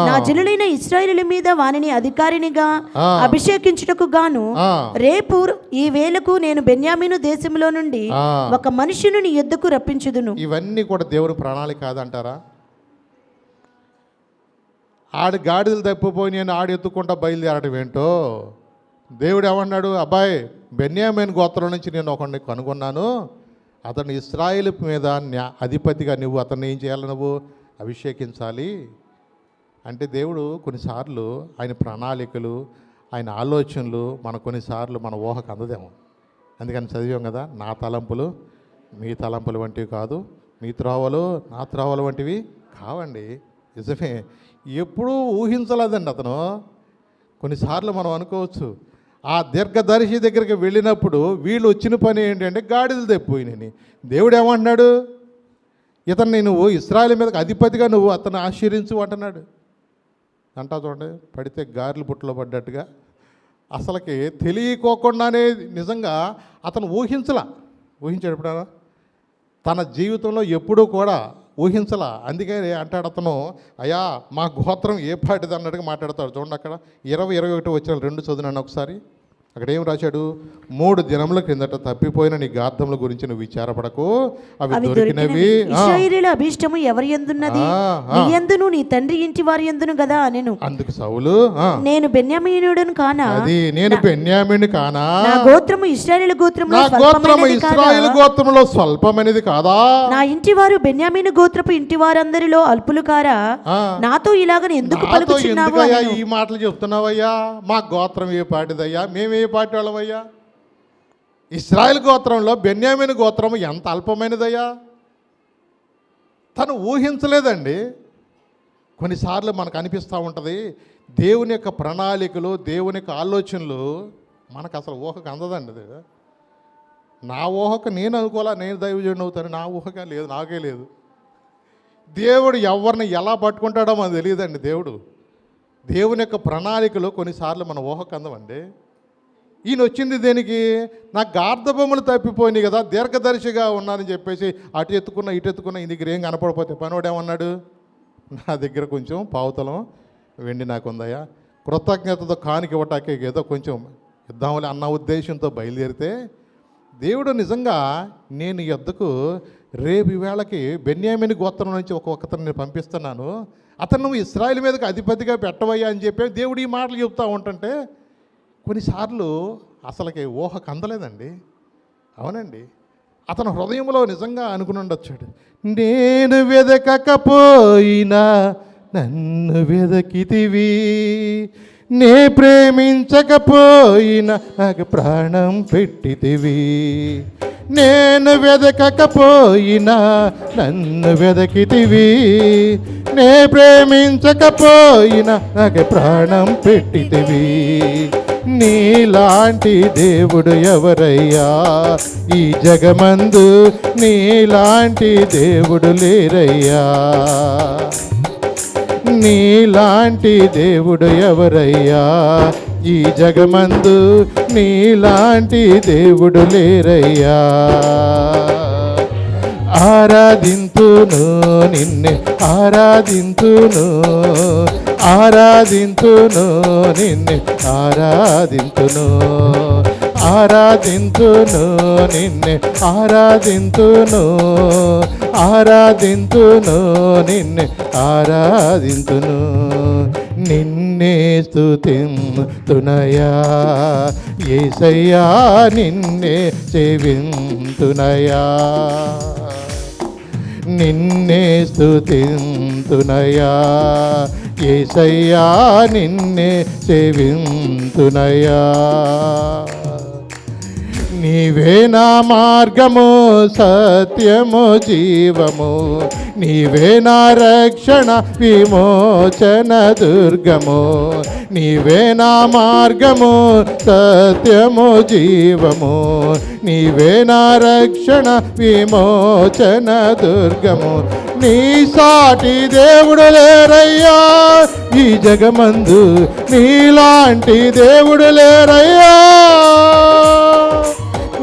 నా జనులైన ఇశ్రాయేలుల మీద వానిని అధికారినిగా అభిషేకించుటకు గాను రేపు ఈ వేళకు నేను బెన్యామీను దేశంలో నుండి ఒక మనుషుని నీ యొద్దకు రప్పించుదును. ఇవన్నీ కూడా దేవుని ప్రణాళిక కాదంటారా? ఆడి గాడిదలు తప్పిపోయి నేను ఆడి ఎత్తుకుంటా బయలుదేరడం ఏంటో. దేవుడు ఏమన్నాడు? అబ్బాయి, బెన్యామీను గోత్రం నుంచి నేను ఒకడిని కనుగొన్నాను, అతను ఇశ్రాయేలు మీద అధిపతిగా నువ్వు అతన్ని ఏం చేయాలి? నువ్వు అభిషేకించాలి అంటే దేవుడు కొన్నిసార్లు ఆయన ప్రణాళికలు, ఆయన ఆలోచనలు కొన్నిసార్లు మన ఊహకు అందదేమో. అందుకని చదివాం కదా, నా తలంపులు మీ తలంపులు వంటివి కాదు, మీ త్రోవలు నా త్రోవలు వంటివి కావండి. నిజమే, ఎప్పుడూ ఊహించలేదండి అతను. కొన్నిసార్లు మనం అనుకోవచ్చు, ఆ దీర్ఘదర్శి దగ్గరికి వెళ్ళినప్పుడు వీళ్ళు వచ్చిన పని ఏంటంటే గాడిదలు తెప్పిపోయినాయి. దేవుడు ఏమంటున్నాడు? ఇతన్ని నువ్వు ఇశ్రాయేలు మీదకి అధిపతిగా నువ్వు అతన్ని ఆశీర్వించు అంటున్నాడు. అంటా చూడండి, పడితే గారెలు పుట్టలో పడ్డట్టుగా. అసలుకి తెలియకోకుండానే నిజంగా అతను ఊహించాడు ఎప్పుడైనా తన జీవితంలో ఎప్పుడూ కూడా ఊహించలా. అందుకే అంటాడు అతను, అయ్యా మా గోత్రం ఏ పాటిది అన్నట్టుగా మాట్లాడతాడు. చూడండి అక్కడ 20-21 వచ్చిన 2 చదువునాను ఒకసారి. అక్కడ ఏం రాశాడు? 3 దినముల క్రిందట తప్పిపోయిన నీ గార్ధముల గురించి నువ్వు విచారపడకు, అవి దొరికినవి. ఇశ్రాయేలీయుల అభిష్టము ఎవరి యందున్నది? నీ యందును నీ తండ్రి ఇంటి వారి యందును కదా నేను. అందుకు సౌలు, నేను బెన్యామీనుడను కానా? అది నేను బెన్యామీను కానా? నా గోత్రము ఇశ్రాయేలు గోత్రములో ఇశ్రాయేలు గోత్రములో స్వల్పమైనది కాదా? నా ఇంటి వారు బెన్యామీను గోత్రపు ఇంటి వారందరిలో అల్పులు కారా? నాతో ఇలాగని ఎందుకు పలుకుచున్నావు? ఈ మాటలు చెప్తున్నావయ్యా? మా గోత్రం ఏ పాటిదయ్యా? మేమే పాటి వాళ్ళమయ్యా? ఇశ్రాయేల్ గోత్రంలో బెన్యామీను గోత్రం ఎంత అల్పమైనదయ్యా? తను ఊహించలేదండి. కొన్నిసార్లు మనకు అనిపిస్తూ ఉంటుంది, దేవుని యొక్క ప్రణాళికలు, దేవుని యొక్క ఆలోచనలు మనకు అసలు ఊహకు అందదండి. అది నా ఊహకు నేను అనుకోలే, నేను దైవజనుడు అవుతాను, నా ఊహగా లేదు, నాకే లేదు. దేవుడు ఎవరిని ఎలా పట్టుకుంటాడో మనకు తెలియదండి. దేవుని యొక్క ప్రణాళికలు కొన్నిసార్లు మన ఊహకు అందమండి. ఈయన వచ్చింది దేనికి? నా గార్ధబొమ్మలు తప్పిపోయినాయి కదా, దీర్ఘదర్శిగా ఉన్నానని చెప్పేసి అటు ఎత్తుకున్నా ఇటు ఎత్తుకున్నా ఈ దగ్గర ఏం కనపడిపోతే పనివాడేమన్నాడు? నా దగ్గర కొంచెం పావుతలం వెండి నాకు ఉందయ్యా, కృతజ్ఞతతో కానికి ఇవ్వటానికి ఏదో కొంచెం ఇద్దామని అన్న ఉద్దేశంతో బయలుదేరితే దేవుడు నిజంగా నేను యొద్దకు రేపు వేళకి బెన్యామీను గోత్రం నుంచి ఒక్కొక్కతను నేను పంపిస్తున్నాను, అతను నువ్వు ఇశ్రాయేలు మీదకి అధిపతిగా పెట్టవయ్యా అని చెప్పి దేవుడు ఈ మాటలు చెప్తూ ఉంటుంటే కొన్నిసార్లు అసలుకి ఊహకు అందలేదండి. అవునండి, అతను హృదయంలో నిజంగా అనుకుని ఉండొచ్చాడు, నేను వెదకకపోయినా నన్ను వెదకితివి, నే ప్రేమించకపోయినా నాకు ప్రాణం పెట్టితివి, నేను వెదకకపోయినా నన్ను వెదకితివి, నే ప్రేమించకపోయినా నాకు ప్రాణం పెట్టితివి, నీలాంటి దేవుడు ఎవరయ్యా ఈ జగమందు, నీలాంటి దేవుడు లేరయ్యా, నీలాంటి దేవుడు ఎవరయ్యా ఈ జగమందు, నీలాంటి దేవుడు లేరయ్యా. ఆరాధింతును నిన్నే ఆరాధింతును, ఆరాధింతును నిన్నే ఆరాధింతును, ఆరాధింతును నిన్నే ఆరాధింతును, ఆరాధింతును నిన్నే ఆరాధింతును, నిన్నే స్తుతింతునయా యేసయ్యా, నిన్నే సేవింతునయా, నిన్నే స్తుతింతునయా యేసయ్యా, నిన్నే సేవింతునయా, నీవే నా మార్గము సత్యము జీవము, నీవే నా రక్షణ విమోచన దుర్గము, నీవే నా మార్గము సత్యము జీవము, నీవే నా రక్షణ విమోచన దుర్గము. నీ సాటి దేవుడు లేరయ్యా ఈ జగమందు, నీలాంటి దేవుడు లేరయ్యా,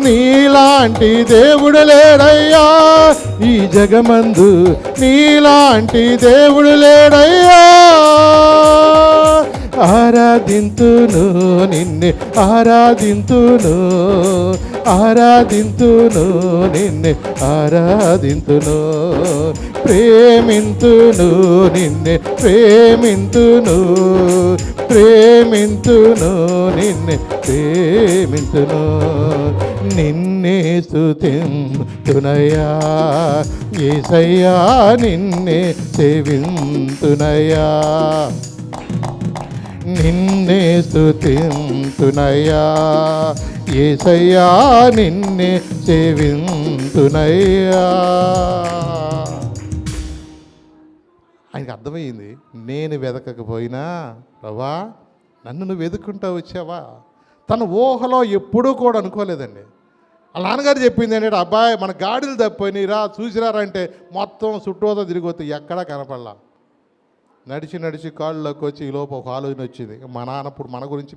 నీలాంటి దేవుడు లేడయ్యా ఈ జగమందు, నీలాంటి దేవుడు లేడయ్యా. ఆరాధింతును నిన్నే, ఆరాధింతును, ఆరాధింతును నిన్నే, ఆరాధింతును, ప్రేమింతును నిన్నే, ప్రేమింతును, ప్రేమింతును నిన్నే, ప్రేమింతును, నిన్నే స్తుతింతునయ్యా యేసయ్యా, నిన్నే సేవింతునయ్యా, నిన్నే స్తుతింతునయ్యా యేసయ్యా, నిన్నే సేవింతునయ్యా. ఆయనకి అర్థమైంది, నేను వెదకకపోయినా ప్రభా నన్ను నువ్వు వెతుక్కుంటా వచ్చావా. తన ఊహలో ఎప్పుడూ కూడా అనుకోలేదండి. వాళ్ళ నాన్నగారు చెప్పింది ఏంటంటే, అబ్బాయి మన గాడిలు తప్పిపోయినరా చూసిరారంటే మొత్తం చుట్టూతో తిరిగిపోతే ఎక్కడా కనపడలా. నడిచి నడిచి కాళ్ళలోకి వచ్చి ఈ లోపు ఒక ఆలోచన వచ్చింది, మా నాన్న ఇప్పుడు మన గురించి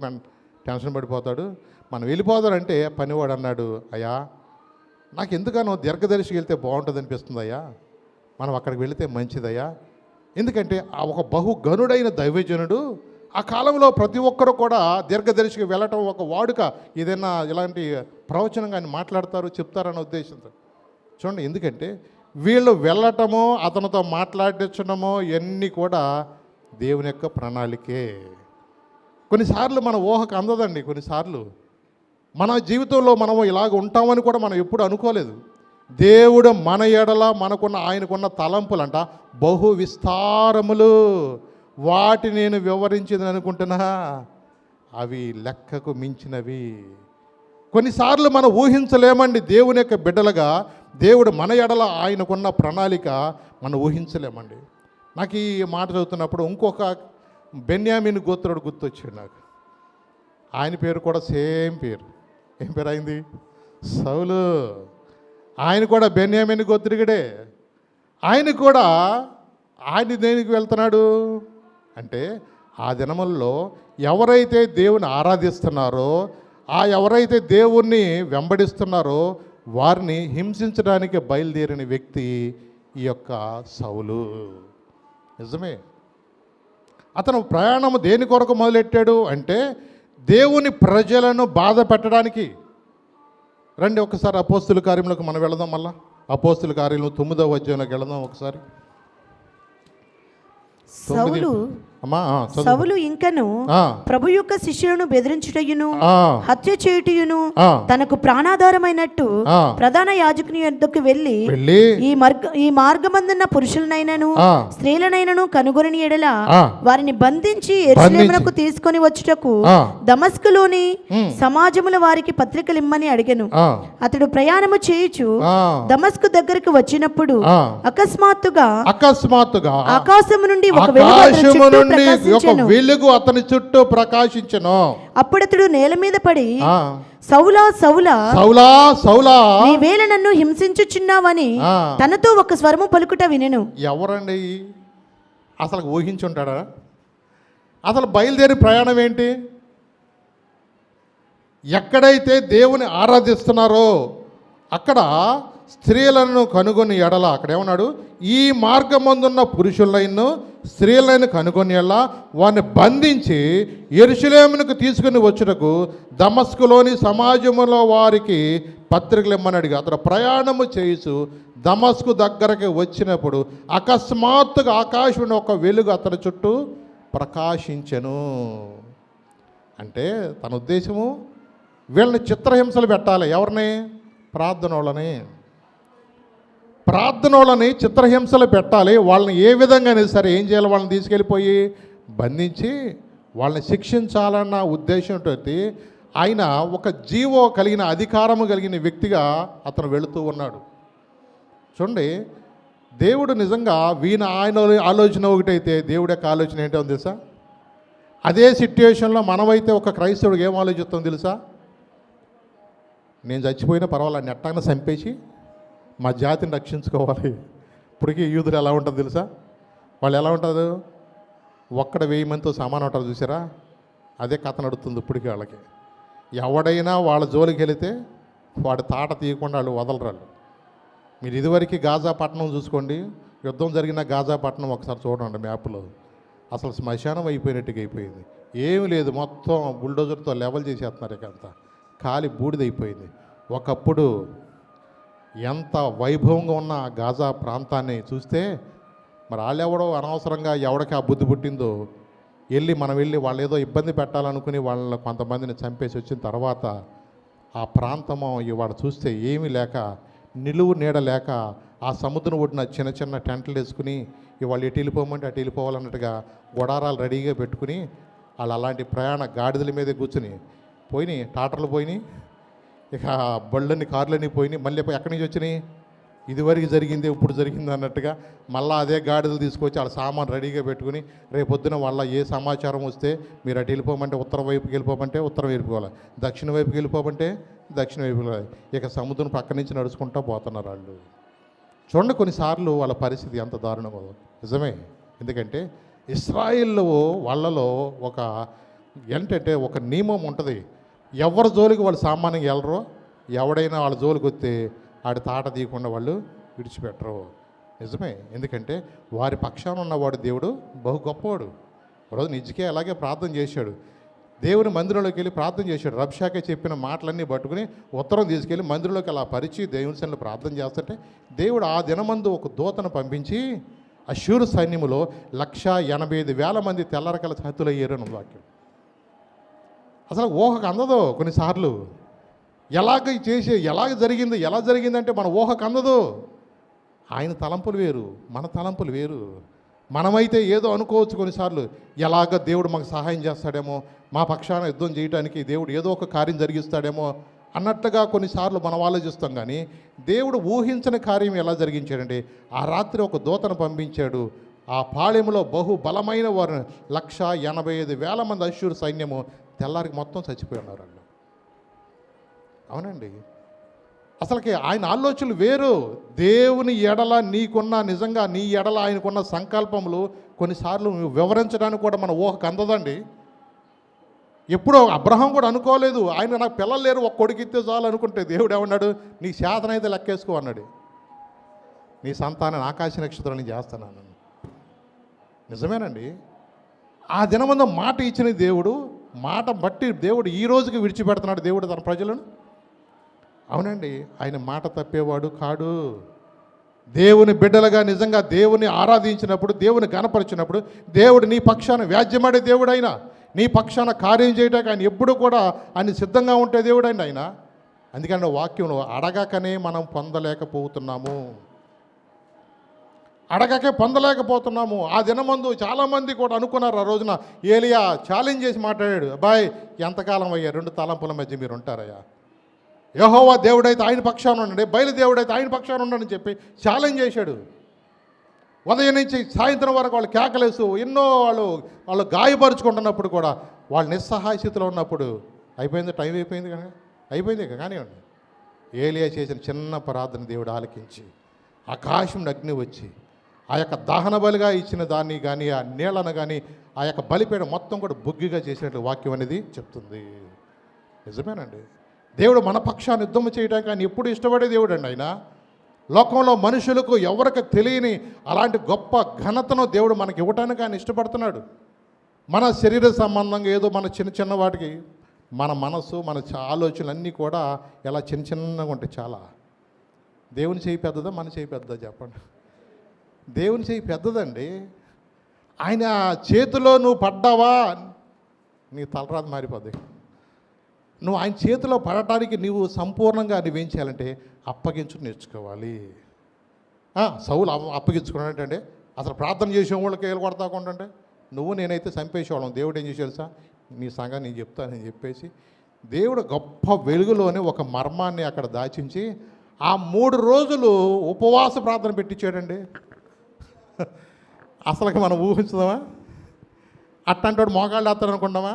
టెన్షన్ పడిపోతాడు, మనం వెళ్ళిపోతాడంటే పనివాడు అన్నాడు, అయ్యా నాకు ఎందుకనో దీర్ఘదర్శికి వెళ్తే బాగుంటుంది అనిపిస్తుంది అయ్యా, మనం అక్కడికి వెళితే మంచిదయ్యా. ఎందుకంటే ఆ ఒక బహుగనుడైన దైవజనుడు ఆ కాలంలో ప్రతి ఒక్కరు కూడా దీర్ఘదర్శికి వెళ్ళటం ఒక వాడుక, ఏదైనా ఇలాంటి ప్రవచనం కానీ మాట్లాడతారు చెప్తారన్న ఉద్దేశంతో. చూడండి, ఎందుకంటే వీళ్ళు వెళ్ళటమో అతనితో మాట్లాడించడమో ఇవన్నీ కూడా దేవుని యొక్క ప్రణాళికే. కొన్నిసార్లు మన ఊహకు అందదండి. కొన్నిసార్లు మన జీవితంలో మనము ఇలాగ ఉంటామని కూడా మనం ఎప్పుడు అనుకోలేదు. దేవుడు మన ఎడల మనకున్న ఆయనకున్న తలంపులంట బహు విస్తారములు, వాటి నేను వివరించింది అనుకుంటున్నా అవి లెక్కకు మించినవి. కొన్నిసార్లు మనం ఊహించలేమండి. దేవుని యొక్క బిడ్డలుగా దేవుడు మన ఎడల ఆయనకున్న ప్రణాళిక మనం ఊహించలేమండి. నాకు ఈ మాట చదువుతున్నప్పుడు ఇంకొక బెన్యామీన్ గోత్రుడు గుర్తొచ్చాడు నాకు. ఆయన పేరు కూడా సేమ్ పేరు. ఏం పేరు అయింది? సౌలు. ఆయన కూడా బెన్యామీన్ గోత్రికుడే. ఆయన దేనికి వెళ్తున్నాడు అంటే, ఆ దినముల్లో ఎవరైతే దేవుని ఆరాధిస్తున్నారో, ఎవరైతే దేవుణ్ణి వెంబడిస్తున్నారో వారిని హింసించడానికి బయలుదేరిన వ్యక్తి ఈ యొక్క సౌలు. నిజమే. అతను ప్రయాణం దేని కొరకు మొదలెట్టాడు అంటే దేవుని ప్రజలను బాధ పెట్టడానికి. రండి ఒకసారి అపోస్తుల కార్యములకు మనం వెళదాం. మళ్ళా అపోస్తుల కార్యములు 9వ అధ్యాయంలోకి వెళదాం ఒకసారి. సౌలు ఇంకను ప్రభు యొక్క శిష్యులను బెదిరించుటయును హత్య చేయుటయును తనకు ప్రాణాధారమైనట్టు ప్రధాన యాజకుని యొద్దకు వెళ్ళి ఈ మార్గమందున్న పురుషులనైనను స్త్రీలనైనను కనుగొని ఎడల వారిని బంధించి యెరూషలేమునకు తీసుకొని వచ్చుటకు దమస్కులోని సమాజముల వారికి పత్రికలిమ్మని అడిగెను. అతడు ప్రయాణము చేయుచు దమస్కు దగ్గరకు వచ్చినప్పుడు అకస్మాత్తుగా ఆకాశము నుండి ఒక వెలుగు అతని చుట్టూ ప్రకాశించెను. అప్పుడు అతడు నేల మీద పడి, సౌలా సౌలా సౌలా సౌలా నీవేళ నన్ను హింసించుచున్నావని తనతో ఒక స్వరము పలుకుట వినెను. ఎవరండి అసలు ఊహించుంటాడా? అసలు బయలుదేరి ప్రయాణం ఏంటి? ఎక్కడైతే దేవుని ఆరాధిస్తున్నారో అక్కడ స్త్రీలను కనుగొని ఎడల, అక్కడ ఏమన్నాడు, ఈ మార్గమందున్న పురుషులైన స్త్రీలను కనుగొని ఎడల వారిని బంధించి యెరూషలేమునకు తీసుకుని వచ్చుటకు దమస్కులోని సమాజములో వారికి పత్రికలు ఇమ్మని అడిగి అతడు ప్రయాణము చేయుచు దమస్కు దగ్గరకి వచ్చినప్పుడు అకస్మాత్తుగా ఆకాశం ఒక వెలుగు అతని చుట్టూ ప్రకాశించెను. అంటే తన ఉద్దేశము వీళ్ళని చిత్రహింసలు పెట్టాలి. ఎవరిని? ప్రార్థనోళ్ళని చిత్రహింసలు పెట్టాలి. వాళ్ళని ఏ విధంగా సరే ఏం చేయాలి? వాళ్ళని తీసుకెళ్ళిపోయి బంధించి వాళ్ళని శిక్షించాలన్న ఉద్దేశంతో ఆయన ఒక జీవో కలిగిన అధికారము కలిగిన వ్యక్తిగా అతను వెళుతూ ఉన్నాడు. చూడండి, దేవుడు నిజంగా ఆయన ఆలోచన ఒకటైతే దేవుడి యొక్క ఆలోచన ఏంటో తెలుసా? అదే సిట్యుయేషన్లో మనమైతే ఒక క్రైస్తవుడికి ఏం ఆలోచిస్తాం తెలుసా? నేను చచ్చిపోయినా పర్వాలేదు, నెట్టాన చంపేసి మా జాతిని రక్షించుకోవాలి. ఇప్పటికీ యూదులు ఎలా ఉంటుంది తెలుసా? వాళ్ళు ఎలా ఉంటారు? ఒక్కడ 1000 మందితో సమానం ఉంటారు, చూసారా? అదే కథ నడుస్తుంది ఇప్పటికీ వాళ్ళకి. ఎవడైనా వాళ్ళ జోలికి వెళితే వాడి తాట తీయకుండా వాళ్ళు వదలరాళ్ళు. మీరు ఇదివరకు గాజా పట్టణం చూసుకోండి, యుద్ధం జరిగిన గాజా పట్టణం ఒకసారి చూడండి మ్యాప్లో. అసలు శ్మశానం అయిపోయినట్టుగా అయిపోయింది. ఏమి లేదు, మొత్తం బుల్డోజర్తో లెవెల్ చేసేస్తున్నారు. ఇక అంతా ఖాళీ బూడిదైపోయింది. ఒకప్పుడు ఎంత వైభవంగా ఉన్న గాజా ప్రాంతాన్ని చూస్తే మరి వాళ్ళెవడో అనవసరంగా ఎవడికి ఆ బుద్ధి పుట్టిందో మనం వెళ్ళి వాళ్ళు ఏదో ఇబ్బంది పెట్టాలనుకుని వాళ్ళని కొంతమందిని చంపేసి వచ్చిన తర్వాత ఆ ప్రాంతము ఇవాళ చూస్తే ఏమీ లేక, నిలువు నీడ లేక, ఆ సముద్రం ఒడ్డున చిన్న చిన్న టెంట్లు వేసుకుని ఇవాళ ఎటు వెళ్ళిపోమంటే అటు వెళ్ళిపోవాలన్నట్టుగా గుడారాలు రెడీగా పెట్టుకుని వాళ్ళు అలాంటి ప్రయాణ గాడిదల మీద కూర్చుని పోయినాయి. టాటర్లు పోయినాయి, ఇక బళ్ళని కార్లన్నీ పోయినాయి. మళ్ళీ ఎక్కడి నుంచి వచ్చినాయి? ఇదివరకు జరిగింది ఇప్పుడు జరిగింది అన్నట్టుగా మళ్ళీ అదే గాడిదలు తీసుకొచ్చి వాళ్ళ సామాన్ రెడీగా పెట్టుకుని రేపొద్దున వాళ్ళ ఏ సమాచారం వస్తే మీరు అటు వెళ్ళిపోమంటే ఉత్తరం వైపుకి వెళ్ళిపోమంటే ఉత్తరం వెళ్ళిపోవాలి, దక్షిణ వైపుకి వెళ్ళిపోమంటే దక్షిణ వైపు వెళ్ళాలి. ఇక సముద్రం పక్క నుంచి నడుచుకుంటూ పోతున్నారు వాళ్ళు. చూడండి, కొన్నిసార్లు వాళ్ళ పరిస్థితి ఎంత దారుణమో. నిజమే, ఎందుకంటే ఇశ్రాయేలు వాళ్ళలో ఒక ఏంటంటే ఒక నియమం ఉంటుంది. ఎవరి జోలికి వాళ్ళు సామాన్యంగా వెళ్ళరో, ఎవడైనా వాళ్ళ జోలికి వస్తే ఆడి తాట తీయకుండా వాళ్ళు విడిచిపెట్టరు. నిజమే, ఎందుకంటే వారి పక్షాన ఉన్నవాడు దేవుడు బహు గొప్పవాడు. రోజు నిజకే అలాగే ప్రార్థన చేశాడు. దేవుని మందిరంలోకి వెళ్ళి ప్రార్థన చేశాడు. రబ్షాకే చెప్పిన మాటలన్నీ పట్టుకుని ఉత్తరం తీసుకెళ్ళి మందిరంలోకి అలా పరిచి దేవుని సన్నిధిలో ప్రార్థన చేస్తుంటే దేవుడు ఆ దినమందు ఒక దూతను పంపించి అష్షూరు సైన్యములో 185,000 మంది తెల్లరకల హతులయ్యారు అని వాక్యం. అసలు ఊహకు అందదు కొన్నిసార్లు. ఎలాగ జరిగింది, ఎలా జరిగిందంటే మన ఊహకు అందదు. ఆయన తలంపులు వేరు, మన తలంపులు వేరు. మనమైతే ఏదో అనుకోవచ్చు కొన్నిసార్లు, ఎలాగ దేవుడు మాకు సహాయం చేస్తాడేమో, మా పక్షాన యుద్ధం చేయడానికి దేవుడు ఏదో ఒక కార్యం జరిగిస్తాడేమో అన్నట్టుగా కొన్నిసార్లు మనం ఆలోచిస్తాం. కానీ దేవుడు ఊహించని కార్యం ఎలా జరిగించాడంటే, ఆ రాత్రి ఒక దూతను పంపించాడు. ఆ పాళెములో బహు బలమైన వారు 185,000 మంది అష్షూరు సైన్యము తెల్లారికి మొత్తం చచ్చిపోయి ఉన్నారు వాళ్ళు. అవునండి, అసలుకి ఆయన ఆలోచనలు వేరు. దేవుని ఎడల నీకున్న, నిజంగా నీ ఎడల ఆయనకున్న సంకల్పములు కొన్నిసార్లు వివరించడానికి కూడా మన ఊహకు అందదండి. ఎప్పుడో అబ్రహాం కూడా అనుకోలేదు, ఆయన నాకు పిల్లలు లేరు, ఒక కొడుకు ఇస్తే చాలు అనుకుంటే దేవుడు ఏమన్నాడు? నీ శాతనైతే లెక్కేసుకో అన్నాడు. నీ సంతానాన్ని ఆకాశ నక్షత్రాన్ని చేస్తాను. నిజమేనండి, ఆ దినమందు మాట ఇచ్చిన దేవుడు, మాట బట్టి దేవుడు ఈ రోజుకి విడిచిపెడుతున్నాడు దేవుడు తన ప్రజలను. అవునండి, ఆయన మాట తప్పేవాడు కాడు. దేవుని బిడ్డలుగా నిజంగా దేవుని ఆరాధించినప్పుడు, దేవుని గణపరిచినప్పుడు దేవుడు నీ పక్షాన వ్యాజ్యమాడే దేవుడు అయినా, నీ పక్షాన కార్యం చేయడానికి ఆయన ఎప్పుడు కూడా ఆయన సిద్ధంగా ఉంటే దేవుడు అయినా ఆయన. అందుకని వాక్యంలో అడగకనే మనం పొందలేకపోతున్నాము, అడగకే పొందలేకపోతున్నాము. ఆ దినమందు చాలామంది కూడా అనుకున్నారు. ఆ రోజున ఏలియా ఛాలెంజ్ చేసి మాట్లాడాడు, అబ్బాయి ఎంతకాలం అయ్యా 2 తలంపుల మధ్య మీరు ఉంటారయ్యా? యెహోవా దేవుడైతే ఆయన పక్షాన ఉండండి, బయలు దేవుడైతే ఆయన పక్షాన ఉండండి అని చెప్పి ఛాలెంజ్ చేశాడు. ఉదయం నుంచి సాయంత్రం వరకు వాళ్ళు కేకలేస్తూ ఎన్నో వాళ్ళు గాయపరుచుకుంటున్నప్పుడు కూడా వాళ్ళు నిస్సహాయ స్థితిలో ఉన్నప్పుడు అయిపోయింది, టైం అయిపోయింది కానీ అయిపోయింది కానివ్వండి. ఏలియా చేసిన చిన్న ప్రార్థన దేవుడు ఆలకించి ఆకాశం అగ్ని వచ్చి ఆ యొక్క దహన బలిగా ఇచ్చిన దాన్ని కానీ, ఆ నీళ్లను కానీ, ఆ యొక్క బలిపీడ మొత్తం కూడా బొగ్గిగా చేసినట్లు వాక్యం అనేది చెప్తుంది. నిజమేనండి, దేవుడు మన పక్షాన్ని యుద్ధం చేయడానికి ఆయన ఎప్పుడు ఇష్టపడే దేవుడు అండి. ఆయన లోకంలో మనుషులకు ఎవరికి తెలియని అలాంటి గొప్ప ఘనతను దేవుడు మనకి ఇవ్వటానికి ఆయన ఇష్టపడుతున్నాడు. మన శరీర సంబంధంగా ఏదో మన చిన్న చిన్న వాటికి మన మనసు, మన ఆలోచనలు అన్నీ కూడా ఎలా చిన్న చిన్నగా ఉంటాయి. చాలా దేవుని చేయి పెద్దదా, మన చేయి పెద్దదా చెప్పండి? దేవుని చేయి పెద్దదండి. ఆయన చేతిలో నువ్వు పడ్డావా నీ తలరాత మారిపోద్ది. నువ్వు ఆయన చేతిలో పడటానికి నీవు సంపూర్ణంగా నువ్వేం చేయాలంటే అప్పగించుకుని నేర్చుకోవాలి. సౌలు అప్పగించుకున్నాడంటే అసలు ప్రార్థన చేసే వాళ్ళకి ఏలు కొడతాకుంటే నువ్వు నేనైతే చంపేసేవాళ్ళం. దేవుడు ఏం చేశాడు సార్, నీ సంగతి నేను చెప్తానని చెప్పేసి దేవుడు గొప్ప వెలుగులోని ఒక మర్మాన్ని అక్కడ దాచించి ఆ 3 రోజులు ఉపవాస ప్రార్థన పెట్టించాడండి. అసలుకి మనం ఊహించుదామా? అట్టంటాడు మోకాళ్ళు వేస్తాడు అనుకుంటామా?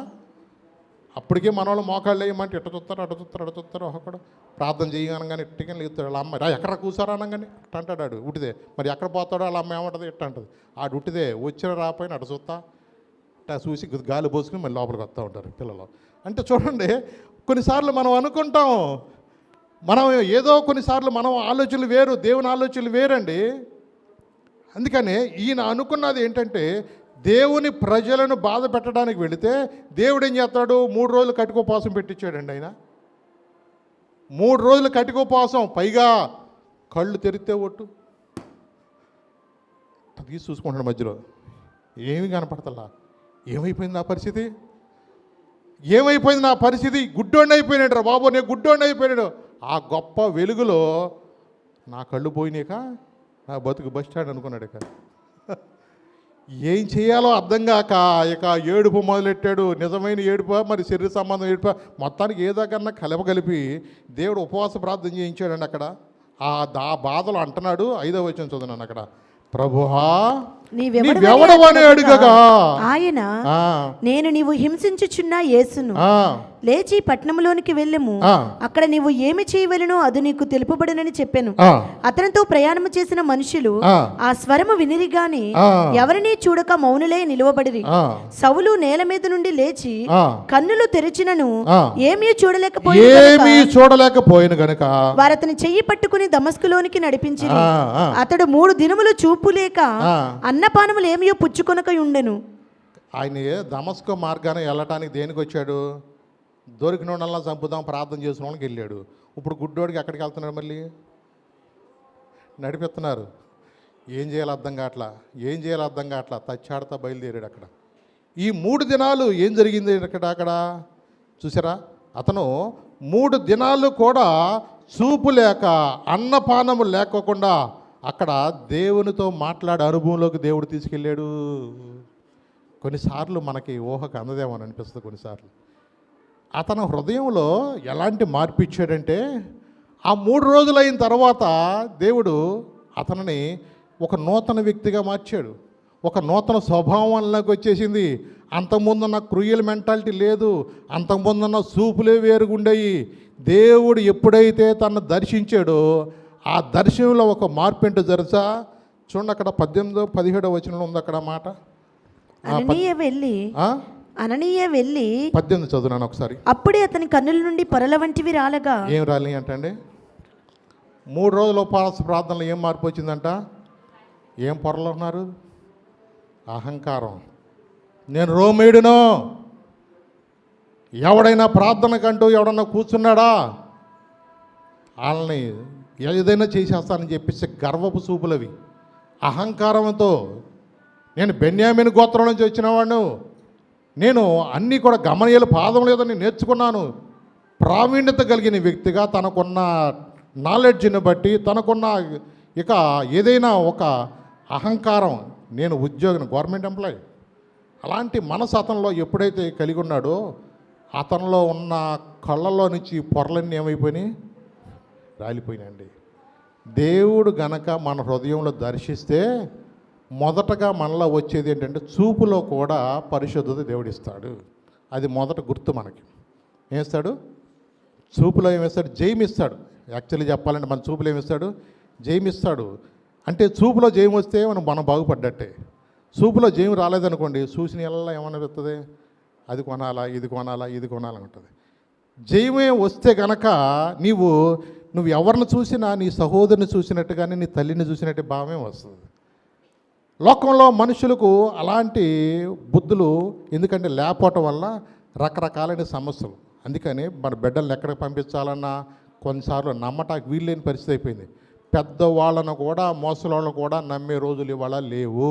అప్పటికే మన వాళ్ళు మోకాళ్ళు వేయమంటే ఇట్ట చూస్తారు ఒకడు ప్రార్థన చేయగానే ఇట్టుగా లేస్తాడు. వాళ్ళ అమ్మాయి ఎక్కడ కూర్చోరా అనగానే ఇట్ట అంటాడు ఆడు ఉట్టిదే. మరి ఎక్కడ పోతాడో వాళ్ళ అమ్మాయి ఏమంటుంది ఇట్ట అంటుంది. ఆడు ఉట్టిదే వచ్చిన రాపోయిన అటు చూస్తా ఇట్లా చూసి గాలి పోసుకుని మళ్ళీ లోపలికి వస్తూ ఉంటారు పిల్లలు. అంటే చూడండి, కొన్నిసార్లు మనం అనుకుంటాం, మనం ఏదో కొన్నిసార్లు మనం ఆలోచనలు వేరు, దేవుని ఆలోచనలు వేరండి. అందుకనే ఈయన అనుకున్నది ఏంటంటే దేవుని ప్రజలను బాధ పెట్టడానికి వెళితే దేవుడు ఏం చేస్తాడు? 3 రోజులు కటికోపాసం పెట్టించాడండి ఆయన. 3 రోజులు కటికోపాసం, పైగా కళ్ళు తెరిస్తే ఒట్టు తీసి చూసుకుంటాడు మధ్యలో ఏమీ కనపడతలా. ఏమైపోయింది నా పరిస్థితి? ఏమైపోయింది నా పరిస్థితి? గుడ్డోండి అయిపోయినాడు రా బాబు, నేను గుడ్డోండి అయిపోయినాడు. ఆ గొప్ప వెలుగులో నా కళ్ళు పోయినాక నా బతుకు బస్ స్టాండ్ అనుకున్నాడు. ఇక ఏం చేయాలో అర్థం కాక ఇక ఏడుపు మొదలెట్టాడు. నిజమైన ఏడుప, మరి శరీర సంబంధం ఏడుప, మొత్తానికి ఏదాకన్నా కలపగలిపి దేవుడు ఉపవాస ప్రార్థన చేయించాడండి. అక్కడ ఆ బాధలు అంటున్నాడు. 5వ వచనం చదువున్నాను అక్కడ, ప్రభువా నీవెవడవని అడుగగా ఆయన నేను నీవు హింసించుచున్న యేసును లేచి పట్టణంలోనికి వెళ్ళము, అక్కడ నీవు ఏమి చేయవలెనో అది నీకు తెలుపబడునని చెప్పాను. అతనితో ప్రయాణము చేసిన మనుషులు ఆ స్వరము వినిరిగాని ఎవరిని చూడక మౌనులై నిలువబడిరి. సౌలు నేల మీద నుండి లేచి కన్నులు తెరిచినను ఏమీ చూడలేకపోయిన గనుక వారు అతని చెయ్యి పట్టుకుని దమస్కులోనికి నడిపించిరి. అతడు 3 దినములు చూపు లేక అన్నపానములు ఏమియో పుచ్చుకొనక ఉండెను. ఆయన దమస్కు మార్గాన్ని వెళ్ళటానికి దేనికి వచ్చాడు? దొరికిన వాళ్ళ చంపుదాం ప్రార్థన చేసిన వాళ్ళకి వెళ్ళాడు. ఇప్పుడు గుడ్డోడికి ఎక్కడికి వెళ్తున్నాడు? మళ్ళీ నడిపిస్తున్నారు. ఏం చేయాలో అర్థం కావట్లా తచ్చాడతా బయలుదేరాడు. అక్కడ ఈ 3 దినాలు ఏం జరిగింది అక్కడ చూసారా? అతను 3 దినాలు కూడా చూపు లేక అన్నపానము లేకోకుండా అక్కడ దేవునితో మాట్లాడే అనుభవంలోకి దేవుడు తీసుకెళ్ళాడు. కొన్నిసార్లు మనకి ఊహకు అందదేమో అని అనిపిస్తుంది. కొన్నిసార్లు అతను హృదయంలో ఎలాంటి మార్పు ఇచ్చాడంటే ఆ 3 రోజులు అయిన తర్వాత దేవుడు అతనిని ఒక నూతన వ్యక్తిగా మార్చాడు. ఒక నూతన స్వభావంలోకి వచ్చేసింది. అంతకుముందున్న క్రూయల్ మెంటాలిటీ లేదు, అంతకుముందున్న చూపులే వేరుగుండయి. దేవుడు ఎప్పుడైతే తనను దర్శించాడో ఆ దర్శనంలో ఒక మార్పు ఏంటో జరసా చూడండి. అక్కడ 18వ 17వ వచనంలో ఉంది అక్కడ మాట. అననీయ వెళ్ళి 18 చదువునాను ఒకసారి. అప్పుడే అతని కన్నుల నుండి పొరల వంటివి రాలగా. ఏం రాలి అంటే 3 రోజుల ఉపవాస ప్రార్థనలో ఏం మార్పు వచ్చిందంట? ఏం పొరలు ఉన్నారు? అహంకారం. నేను రోమేయుడును, ఎవడైనా ప్రార్థనకంటూ ఎవడన్నా కూర్చున్నాడా వాళ్ళని ఏదైనా చేసేస్తానని చెప్పేసి గర్వపు చూపులవి, అహంకారంతో నేను బెన్యామీను గోత్రం నుంచి వచ్చినవాడు, నేను అన్నీ కూడా గమనీయుల పాదం లేదని నేర్చుకున్నాను. ప్రావీణ్యత కలిగిన వ్యక్తిగా తనకున్న నాలెడ్జ్ని బట్టి తనకున్న ఇక ఏదైనా ఒక అహంకారం, నేను ఉద్యోగిని, గవర్నమెంట్ ఎంప్లాయీ, అలాంటి మనసు అతనిలో ఎప్పుడైతే కలిగి ఉన్నాడో అతనిలో ఉన్న కళ్ళలో నుంచి పొరలన్నీ ఏమైపోయినాయి? రాలిపోయినాయండి. దేవుడు గనక మన హృదయంలో దర్శిస్తే మొదటగా మనలో వచ్చేది ఏంటంటే చూపులో కూడా పరిశుద్ధత దేవుడిస్తాడు. అది మొదట గుర్తు మనకి. ఏమిస్తాడు? చూపులో ఏమిస్తాడు? జయమిస్తాడు. యాక్చువల్లీ చెప్పాలంటే మన చూపులో ఏమిస్తాడు? జయమిస్తాడు. అంటే చూపులో జయం వస్తే మనం బాగుపడ్డట్టే. చూపులో జయం రాలేదనుకోండి, చూసిన ఎలా ఏమనిపిస్తుంది? అది కొనాలా, ఇది కొనాలా, ఇది కొనాలని ఉంటుంది. జయమే వస్తే గనక నువ్వు ఎవరిని చూసినా నీ సహోదరుని చూసినట్టుగానే నీ తల్లిని చూసినట్టు భావమే వస్తుంది. లోకంలో మనుషులకు అలాంటి బుద్ధులు ఎందుకంటే లేకపోవటం వల్ల రకరకాలైన సమస్యలు. అందుకని మన బిడ్డలను ఎక్కడికి పంపించాలన్నా కొన్నిసార్లు నమ్మటానికి వీల్లేని పరిస్థితి అయిపోయింది. పెద్దవాళ్ళను కూడా మోసలోళ్ళను కూడా నమ్మే రోజులు ఇవాళ లేవు.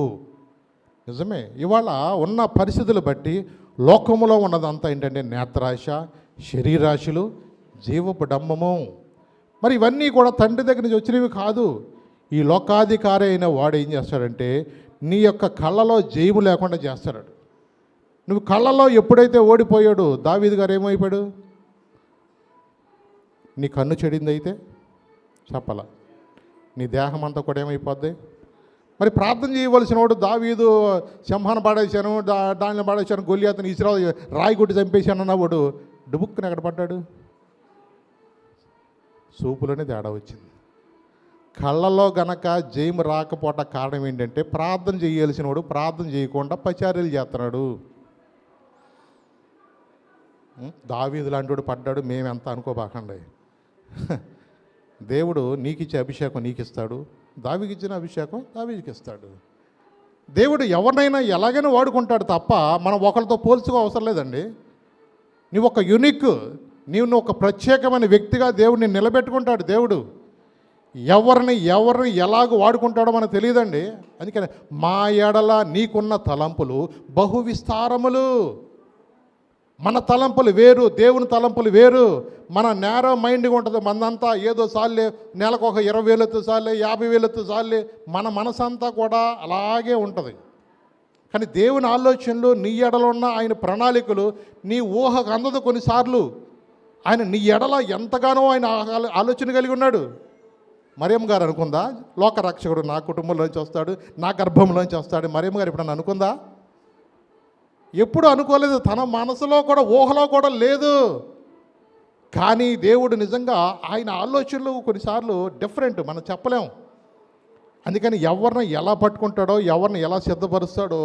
నిజమే. ఇవాళ ఉన్న పరిస్థితులు బట్టి లోకంలో ఉన్నదంతా ఏంటంటే నేత్రాశ, శరీరాశలు, జీవపు డంబము. మరి ఇవన్నీ కూడా తండ్రి దగ్గర నుంచి వచ్చినవి కాదు. ఈ లోకాధికారి అయిన వాడు ఏం చేస్తాడంటే నీ యొక్క కళ్ళలో జయము లేకుండా చేస్తాడు. నువ్వు కళ్ళలో ఎప్పుడైతే ఓడిపోయాడు, దావీదు గారు ఏమైపోయాడు? నీ కన్ను చెడింది అయితే చెప్పాల, నీ దేహం అంతా కూడా ఏమైపోద్ది? మరి ప్రార్థన చేయవలసిన వాడు దావీదు సింహాన్ని పాడేశాను, దాన్ని పాడేశాను, గొల్లియాతను ఇస్రాయేలు రాయి కొట్టి చంపేశాను అన్నవాడు డుబుక్కుని ఎక్కడ పడ్డాడు? సూపులోనే తేడా వచ్చింది. కళ్ళలో గనక జయము రాకపోవట కారణం ఏంటంటే ప్రార్థన చేయాల్సిన వాడు ప్రార్థన చేయకుండా పచారీలు చేస్తున్నాడు. దావీదు లాంటి వాడు పడ్డాడు, మేమెంత అనుకోబాకండి. దేవుడు నీకు ఇచ్చే అభిషేకం నీకు ఇస్తాడు, దావీదుకి ఇచ్చిన అభిషేకం దావీదుకి ఇస్తాడు. దేవుడు ఎవరినైనా ఎలాగైనా వాడుకుంటాడు తప్ప మనం ఒకరితో పోల్చుకో అవసరం లేదండి. నువ్వు ఒక యూనిక్, నువ్వు ఒక ప్రత్యేకమైన వ్యక్తిగా దేవుడిని నిలబెట్టుకుంటాడు. దేవుడు ఎవరిని ఎలాగ వాడుకుంటాడో మనకు తెలియదండి. అందుకని మా ఎడల నీకున్న తలంపులు బహు విస్తారములు. మన తలంపులు వేరు, దేవుని తలంపులు వేరు. మన నేరో మైండ్గా ఉంటుంది. మనంతా ఏదో సార్లే, నెలకు ఒక 20,000 సార్లే, 50,000 సార్లే, మన మనసంతా కూడా అలాగే ఉంటుంది. కానీ దేవుని ఆలోచనలు, నీ ఎడలో ఉన్న ఆయన ప్రణాళికలు నీ ఊహకు అందదు. కొన్నిసార్లు ఆయన నీ ఎడల ఎంతగానో ఆయన ఆలోచన కలిగి ఉన్నాడు. మరియమ్మ గారు అనుకుందా లోకరక్షకుడు నా కుటుంబంలోంచి వస్తాడు, నా గర్భంలోంచి వస్తాడు? మరియమ్మ గారు ఎప్పుడన్నా అనుకుందా? ఎప్పుడు అనుకోలేదు. తన మనసులో కూడా, ఊహలో కూడా లేదు. కానీ దేవుడు నిజంగా ఆయన ఆలోచనలు కొన్నిసార్లు డిఫరెంట్, మనం చెప్పలేం. అందుకని ఎవరిని ఎలా పట్టుకుంటాడో, ఎవరిని ఎలా సిద్ధపరుస్తాడో,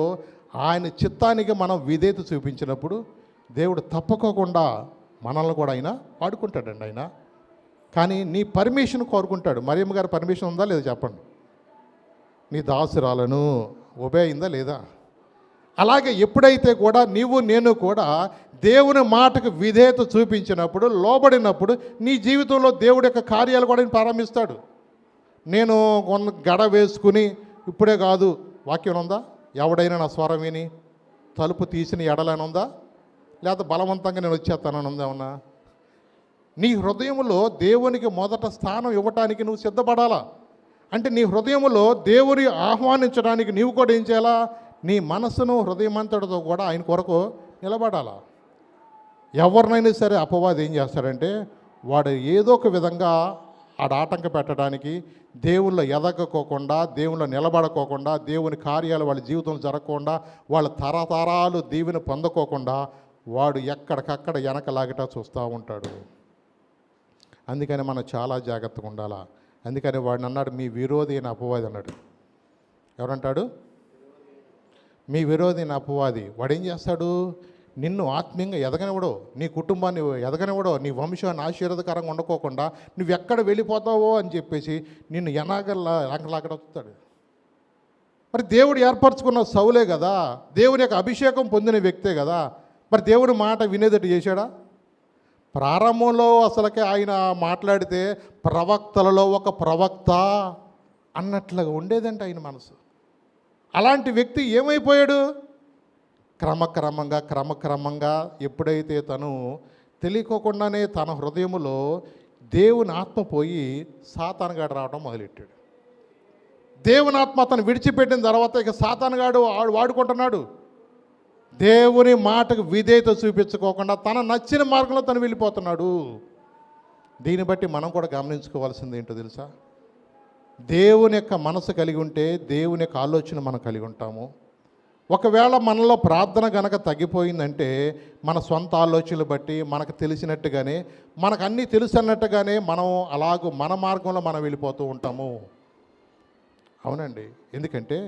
ఆయన చిత్తానికి మనం విధేయత చూపించినప్పుడు దేవుడు తప్పకోకుండా మనల్ని కూడా ఆయన వాడుకుంటాడండి ఆయన. కానీ నీ పర్మిషన్ కోరుకుంటాడు. మరియమ్మ గారి పర్మిషన్ ఉందా లేదా చెప్పండి? నీ దాసురాలను ఒబే అయిందా లేదా? అలాగే ఎప్పుడైతే కూడా నీవు నేను కూడా దేవుని మాటకు విధేయత చూపించినప్పుడు, లోబడినప్పుడు నీ జీవితంలో దేవుడి యొక్క కార్యాలు కూడా ప్రారంభిస్తాడు. నేను గడ వేసుకుని ఇప్పుడే కాదు, వాక్యం ఉందా? ఎవడైనా నా స్వరం విని తలుపు తీసిన ఎడలని ఉందా? లేకపోతే బలవంతంగా నేను వచ్చేస్తానని ఉందా? ఉన్నా నీ హృదయంలో దేవునికి మొదట స్థానం ఇవ్వటానికి నువ్వు సిద్ధపడాలా. అంటే నీ హృదయంలో దేవుని ఆహ్వానించడానికి నీవు కూడా ఏం చేయాలా? నీ మనసును హృదయమంతటితో కూడా ఆయన కొరకు నిలబడాలా. ఎవరినైనా సరే అపవాది ఏం చేస్తాడంటే వాడు ఏదో ఒక విధంగా ఆటంక పెట్టడానికి, దేవుళ్ళు ఎదగకోకుండా, దేవుళ్ళు నిలబడకోకుండా, దేవుని కార్యాలు వాళ్ళ జీవితంలో జరగకుండా, వాళ్ళ తరతరాలు దీవెని పొందకోకుండా వాడు ఎక్కడికక్కడ వెనకలాగట చూస్తూ ఉంటాడు. అందుకని మనం చాలా జాగ్రత్తగా ఉండాలా. అందుకని వాడిని అన్నాడు, మీ విరోధి అయిన అపవాది అన్నాడు. ఎవరంటాడు? మీ విరోధి అయిన అపవాది. వాడు ఏం చేస్తాడు? నిన్ను ఆత్మీయంగా ఎదగనివ్వడో, నీ కుటుంబాన్ని ఎదగనివ్వడో, నీ వంశాన్ని ఆశీర్వాదకరంగా ఉండకోకుండా నువ్వు ఎక్కడ వెళ్ళిపోతావో అని చెప్పేసి నిన్ను ఎనాగలాగడ వస్తాడు. మరి దేవుడు ఏర్పరచుకున్న సౌలే కదా, దేవుని యొక్క అభిషేకం పొందిన వ్యక్తే కదా. మరి దేవుని మాట వినేదట్టు చేశాడా? ప్రారంభంలో అసలుకే ఆయన మాట్లాడితే ప్రవక్తలలో ఒక ప్రవక్త అన్నట్లుగా ఉండేదంట ఆయన మనసు. అలాంటి వ్యక్తి ఏమైపోయాడు? క్రమక్రమంగా ఎప్పుడైతే తను తెలియకోకుండానే తన హృదయంలో దేవుని ఆత్మ పోయి సాతానుగాడు రావడం మొదలెట్టాడు. దేవుని ఆత్మ అతను విడిచిపెట్టిన తర్వాత ఇక సాతానుగాడు వాడుకుంటున్నాడు. దేవుని మాటకు విధేయత చూపించుకోకుండా తన నచ్చిన మార్గంలో తను వెళ్ళిపోతున్నాడు. దీన్ని బట్టి మనం కూడా గమనించుకోవాల్సింది ఏంటో తెలుసా? దేవుని యొక్క మనసు కలిగి ఉంటే దేవుని యొక్క ఆలోచన మనం కలిగి ఉంటాము. ఒకవేళ మనలో ప్రార్థన గనక తగ్గిపోయిందంటే మన సొంత ఆలోచనలు బట్టి మనకు తెలిసినట్టుగానే, మనకు అన్నీ తెలుసు అన్నట్టుగానే మనం అలాగూ మన మార్గంలో మనం వెళ్ళిపోతూ ఉంటాము. అవునండి. ఎందుకంటే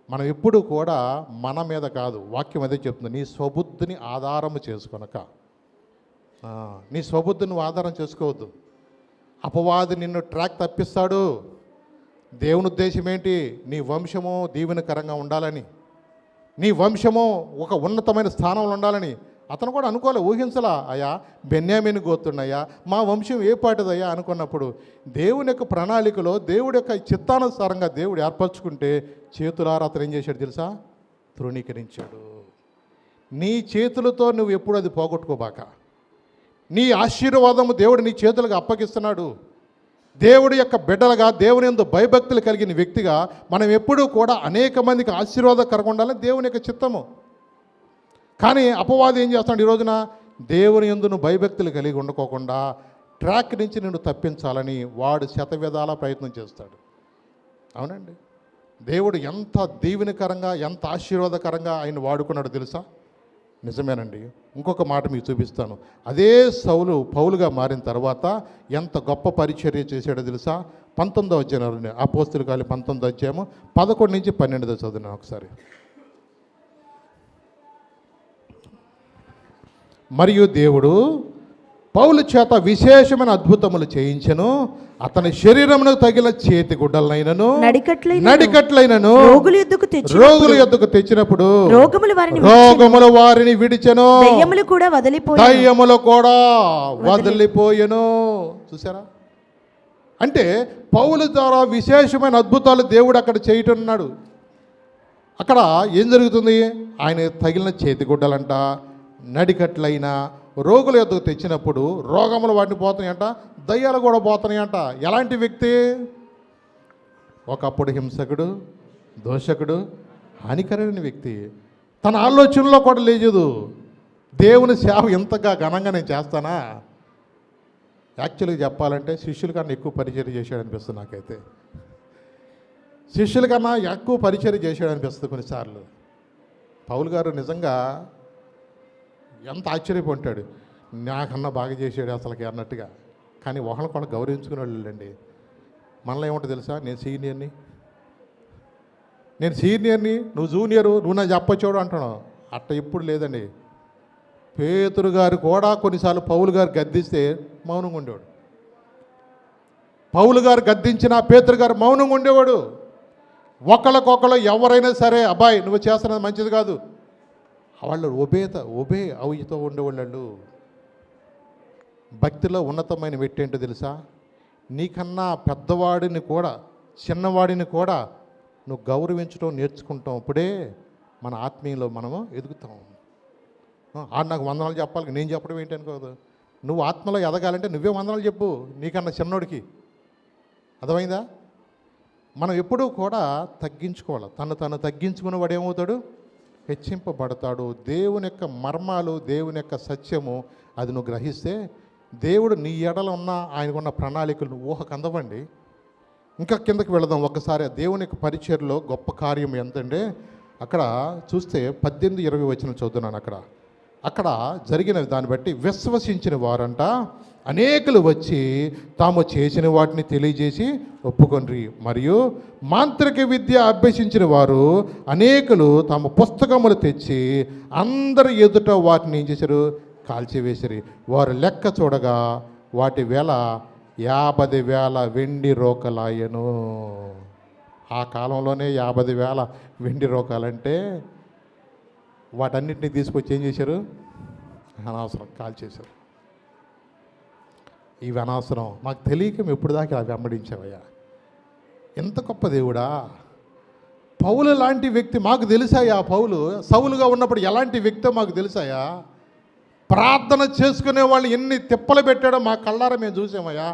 మనం ఎప్పుడు కూడా మన మీద కాదు, వాక్యం అదే చెప్తుంది, నీ స్వబుద్ధిని ఆధారము చేసుకొనక. నీ స్వబుద్ధిని ఆధారం చేసుకోవద్దు. అపవాది నిన్ను ట్రాక్ తప్పిస్తాడు. దేవుని ఉద్దేశం ఏంటి? నీ వంశము దీవెనకరంగా ఉండాలని, నీ వంశము ఒక ఉన్నతమైన స్థానంలో ఉండాలని. అతను కూడా అనుకోలే, ఊహించలా. అయ్యా బెన్యామీను గోత్రుడయ్యా, మా వంశం ఏ పాటిదయ్యా అనుకున్నప్పుడు దేవుని యొక్క ప్రణాళికలో దేవుడి యొక్క చిత్తానుసారంగా దేవుడు ఏర్పరచుకుంటే చేతులారా అతను ఏం చేశాడు తెలుసా? తృణీకరించాడు. నీ చేతులతో నువ్వు ఎప్పుడు అది పోగొట్టుకోబాక. నీ ఆశీర్వాదము దేవుడు నీ చేతులకు అప్పగిస్తున్నాడు. దేవుడి యొక్క బిడ్డలుగా, దేవుని యందు భయభక్తులు కలిగిన వ్యక్తిగా మనం ఎప్పుడూ కూడా అనేక మందికి ఆశీర్వాదకరంగా ఉండాలని దేవుని యొక్క చిత్తము. కానీ అపవాది ఏం చేస్తున్నాడు? ఈ రోజున దేవుని యందు నువ్వు భయభక్తులు కలిగి ఉండకోకుండా ట్రాక్ నుంచి నిన్ను తప్పించాలని వాడు శతవిధాల ప్రయత్నం చేస్తాడు. అవునండి, దేవుడు ఎంత దీవెనకరంగా, ఎంత ఆశీర్వాదకరంగా ఆయన వాడుకున్నాడో తెలుసా? నిజమేనండి. ఇంకొక మాట మీకు చూపిస్తాను. అదే సౌలు పౌలుగా మారిన తర్వాత ఎంత గొప్ప పరిచర్య చేశాడో తెలుసా? 19వ అధ్యాయం, అపోస్తుల కార్యాలు 19వ అధ్యాయము 11 నుంచి 12 చదివినా ఒకసారి. మరియు దేవుడు పౌలు చేత విశేషమైన అద్భుతములు చేయించెను. అతని శరీరమునకు తగిన చేతి గుడ్డలైనను నడికట్లైనను రోగుల యొద్దకు తెచ్చినప్పుడు రోగములు వారిని విడిచెను, దయ్యములు కూడా వదిలిపోయెను. చూసారా? అంటే పౌలు ద్వారా విశేషమైన అద్భుతాలు దేవుడు అక్కడ చేయటన్నాడు. అక్కడ ఏం జరుగుతుంది? ఆయన తగిలిన చేతి గుడ్డలంట, నడికట్లైన రోగుల యొద్దకు తెచ్చినప్పుడు రోగములు వాటిని పోతున్నాయంట, దయ్యాలు కూడా పోతున్నాయంట. ఎలాంటి వ్యక్తి? ఒకప్పుడు హింసకుడు, దోషకుడు, హానికరమైన వ్యక్తి. తన ఆలోచనలో కూడా లేదు, దేవుని సేవ ఎంతగా ఘనంగా నేను చేస్తానా? యాక్చువల్గా చెప్పాలంటే శిష్యుల కన్నా ఎక్కువ పరిచర్య చేశాడు అనిపిస్తుంది నాకైతే. శిష్యుల కన్నా ఎక్కువ పరిచర్య చేశాడు అనిపిస్తుంది కొన్నిసార్లు. పౌలు గారు నిజంగా ఎంత ఆశ్చర్యపోంటాడు, నాకన్నా బాగా చేసాడు అసలుకి అన్నట్టుగా. కానీ ఒకళ్ళని కూడా గౌరవించుకునే వాళ్ళండి. మనలో ఏముంటుంది తెలుసా? నేను సీనియర్ని, నువ్వు జూనియరు, నువ్వు నాకు చెప్పొచ్చాడు అంటున్నావు. అట్ట ఎప్పుడు లేదండి. పేతురు గారు కూడా కొన్నిసార్లు పౌలు గారు గద్దిస్తే మౌనంగా ఉండేవాడు. పౌలు గారు గద్దించిన పేతురు గారు మౌనంగా ఉండేవాడు. ఒకళ్ళకొకళ్ళు ఎవరైనా సరే, అబ్బాయి నువ్వు చేస్తున్నది మంచిది కాదు, వాళ్ళు అవుతో ఉండేవాళ్ళు. భక్తిలో ఉన్నతమైన వ్యక్తి ఏంటో తెలుసా? నీకన్నా పెద్దవాడిని కూడా, చిన్నవాడిని కూడా నువ్వు గౌరవించడం నేర్చుకుంటాం. అప్పుడే మన ఆత్మీయంలో మనము ఎదుగుతాం. ఆడు నాకు వందనాలు చెప్పాలి, నేను చెప్పడం ఏంటి అనుకోదు. నువ్వు ఆత్మలో ఎదగాలంటే నువ్వే వందనాలు చెప్పు నీకన్నా చిన్నోడికి. అర్థమైందా? మనం ఎప్పుడూ కూడా తగ్గించుకోవాలి. తను తగ్గించుకునేవాడు ఏమవుతాడు? హెచ్చింపబడతాడు. దేవుని యొక్క మర్మాలు, దేవుని యొక్క సత్యము అది నువ్వు గ్రహిస్తే దేవుడు నీ ఎడల ఉన్న ఆయనకున్న ప్రణాళికలు ఊహకు అందవండి. ఇంకా కిందకి వెళదాం ఒకసారి. దేవుని యొక్క పరిచర్లో గొప్ప కార్యం ఎంతంటే అక్కడ చూస్తే 18-20 వచనం చదువుతున్నాను. అక్కడ జరిగిన దాన్ని బట్టి విశ్వసించిన వారంట అనేకులు వచ్చి తాము చేసిన వాటిని తెలియజేసి ఒప్పుకొండ్రి. మరియు మాంత్రిక విద్య అభ్యసించిన వారు అనేకులు తమ పుస్తకములు తెచ్చి అందరి ఎదుట వాటిని ఏం చేశారు? కాల్చివేసిరి. వారు లెక్క చూడగా వాటి వేల 50,000 వెండి రోకలాయను. ఆ కాలంలోనే 50,000 వెండి రోకాలంటే వాటన్నిటిని తీసుకొచ్చి ఏం చేశారు? అనవసరం కాల్చేశారు. ఇవి అనవసరం. మాకు తెలియక మేము ఎప్పుడు దాకా అవి వెంబడించావయ్యా. ఎంత గొప్ప దేవుడా! పౌలు లాంటి వ్యక్తి మాకు తెలుసాయా? పౌలు సౌలుగా ఉన్నప్పుడు ఎలాంటి వ్యక్తో మాకు తెలుసాయా? ప్రార్థన చేసుకునే వాళ్ళు ఎన్ని తిప్పలు పెట్టాడో మా కళ్ళారా మేము చూసామయ్యా.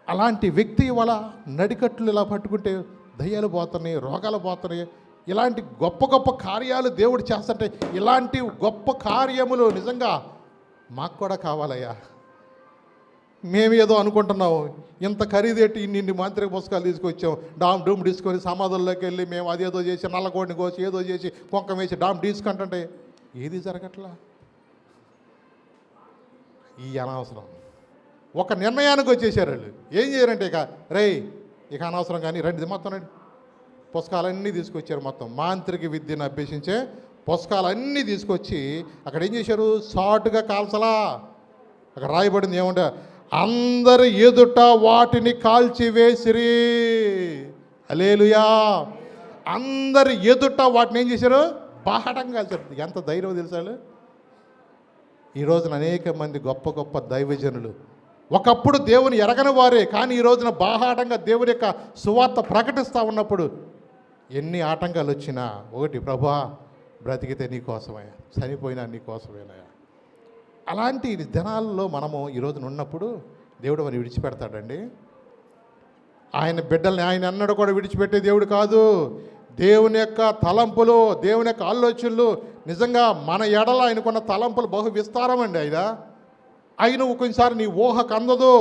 అలాంటి వ్యక్తి ఇవాళ నడికట్లు ఇలా పట్టుకుంటే దయ్యాలు పోతున్నాయి, రోగాలు పోతున్నాయి. ఇలాంటి గొప్ప గొప్ప కార్యాలు దేవుడు చేస్తుంటే ఇలాంటి గొప్ప కార్యములు నిజంగా మాకు కూడా కావాలయ్యా. మేమేదో అనుకుంటున్నాము, ఇంత ఖరీదెట్టి ఇన్ని మాంత్రిక పుస్తకాలు తీసుకొచ్చాం, డామ్ డూమ్ తీసుకొని సమాధుల్లోకి వెళ్ళి మేము అదేదో చేసి నల్లకోడిని కోసి ఏదో చేసి కొంక వేసి డామ్ తీసుకుంటుంటే ఏది జరగట్లా. ఈ అనవసరం ఒక నిర్ణయానికి వచ్చేసారు వాళ్ళు. ఏం చేయరంటే ఇక అనవసరం కానీ రండి మొత్తం రండి. పుస్తకాలన్నీ తీసుకొచ్చారు. మొత్తం మాంత్రిక విద్యను అభ్యసించే పుస్తకాలన్నీ తీసుకొచ్చి అక్కడ ఏం చేశారు? షార్ట్గా కాల్చలా. అక్కడ రాయబడింది ఏమంటే అందరి ఎదుట వాటిని కాల్చివేసిరి. హల్లెలూయా. అందరి ఎదుట వాటిని ఏం చేశారు? బాహటంగా కాల్చారు. ఎంత ధైర్యం తెలుసాలు. ఈ రోజున అనేక మంది గొప్ప గొప్ప దైవజనులు ఒకప్పుడు దేవుని ఎరగని వారే, కానీ ఈ రోజున బాహాటంగా దేవుని యొక్క సువార్త ప్రకటిస్తూ ఉన్నప్పుడు ఎన్ని ఆటంకాలు వచ్చినా ఒకటి, ప్రభువా బ్రతికితే నీ కోసమే, చనిపోయినా నీ కోసమేనయా. అలాంటి దినాల్లో మనము ఈ రోజున ఉన్నప్పుడు దేవుడు మరి విడిచిపెడతాడండి? ఆయన బిడ్డల్ని ఆయన అన్నడు కూడా విడిచిపెట్టే దేవుడు కాదు. దేవుని యొక్క తలంపులు, దేవుని యొక్క ఆలోచనలు నిజంగా మన ఎడల ఆయనకున్న తలంపులు బహు విస్తారం అండి. అయిన కొన్నిసారి నీ ఊహకు అందదు.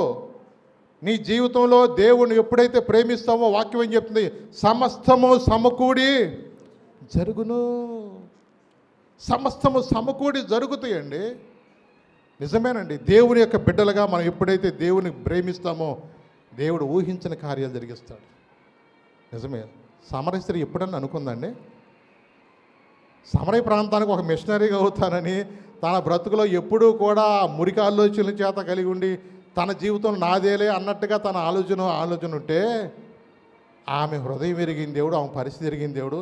నీ జీవితంలో దేవుణ్ణి ఎప్పుడైతే ప్రేమిస్తామో వాక్యం ఏం చెప్తుంది, సమస్తము సమకూడి జరుగును. సమస్తము సమకూడి జరుగుతాయండి. నిజమేనండి. దేవుని యొక్క బిడ్డలుగా మనం ఎప్పుడైతే దేవుని ప్రేమిస్తామో దేవుడు ఊహించిన కార్యాలు జరిగిస్తాడు. నిజమే. సమరయ స్త్రీ ఎప్పుడన్నా అనుకుందండి సమరయ ప్రాంతానికి ఒక మిషనరీగా అవుతానని? తన బ్రతుకులో ఎప్పుడూ కూడా మురికి ఆలోచనల చేత కలిగి ఉండి తన జీవితం నాదేలే అన్నట్టుగా తన ఆలోచన ఉంటే ఆమె హృదయం ఎరిగిన దేవుడు, ఆమె పరిస్థితి ఎరిగిన దేవుడు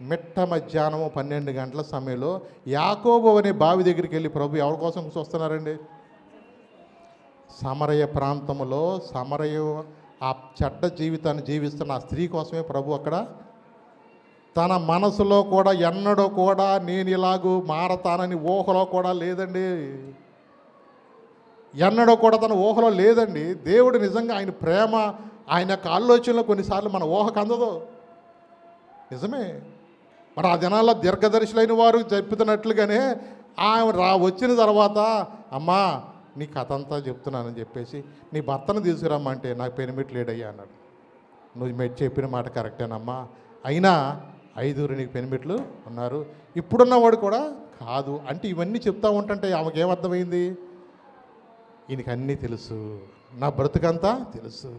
మిట్ట మధ్యాహ్నము 12 గంటల సమయంలో యాకోబు అనే బావి దగ్గరికి వెళ్ళి, ప్రభు ఎవరి కోసం వస్తున్నారండి? సమరయ ప్రాంతంలో సమరయ ఆ చెడ్డ జీవితాన్ని జీవిస్తున్న ఆ స్త్రీ కోసమే ప్రభు అక్కడ తన మనసులో కూడా ఎన్నడూ కూడా నేను ఇలాగూ మారతానని ఊహలో కూడా లేదండి. ఎన్నడూ కూడా తన ఊహలో లేదండి. దేవుడు నిజంగా ఆయన ప్రేమ, ఆయన యొక్క ఆలోచనలో కొన్నిసార్లు మన ఊహకు అందదు. నిజమే. మరి ఆ దినాల్లో దీర్ఘదర్శులైన వారు చెప్పుతున్నట్లుగానే ఆమె వచ్చిన తర్వాత, అమ్మా నీ కథ అంతా చెప్తున్నానని చెప్పేసి నీ భర్తను తీసుకురమ్మంటే నాకు పెనిమిటి లేడయ్యా అన్నాడు. నువ్వు చెప్పిన మాట కరెక్టేనమ్మా, అయినా 5 నీకు పెనిమిట్లు ఉన్నారు, ఇప్పుడున్నవాడు కూడా కాదు అంటే ఇవన్నీ చెప్తా ఉంటుంటే ఆమెకి ఏమర్థమైంది? ఈయనకి అన్నీ తెలుసు, నా బ్రతుకంతా తెలుసు.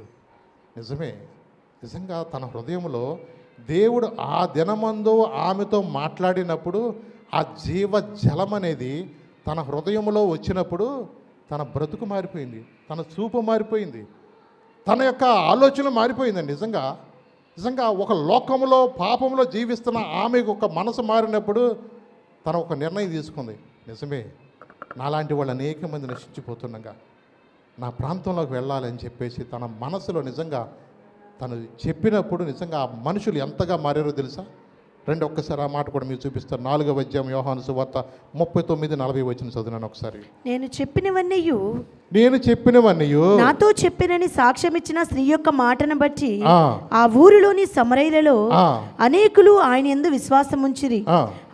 నిజమే. నిజంగా తన హృదయంలో దేవుడు ఆ దినమందు ఆమెతో మాట్లాడినప్పుడు ఆ జీవ జలం అనేది తన హృదయంలో వచ్చినప్పుడు తన బ్రతుకు మారిపోయింది, తన చూపు మారిపోయింది, తన యొక్క ఆలోచన మారిపోయిందండి. నిజంగా ఒక లోకంలో పాపంలో జీవిస్తున్న ఆమెకు ఒక మనసు మారినప్పుడు తను ఒక నిర్ణయం తీసుకుంది. నిజమే, నాలాంటి వాళ్ళు అనేక మంది నశించిపోతుండగా నా ప్రాంతంలోకి వెళ్ళాలని చెప్పేసి తన మనసులో నిజంగా తను చెప్పినప్పుడు నిజంగా ఆ మనుషులు ఎంతగా మారారో తెలుసా? రండి ఒక్కసారి ఆ మాట కూడా మీరు చూపిస్తారు. 4వ అధ్యాయం యోహాను సువార్త 39-40 వచ్చిన చదువునాను ఒకసారి. నేను చెప్పినవన్నీ నాతో చెప్పినని సాక్ష్యం ఇచ్చిన స్త్రీ యొక్క మాటను బట్టి ఆ ఊరిలోని సమరయులలో అనేకులు ఆయన యందు విశ్వాసం ఉంచిరి.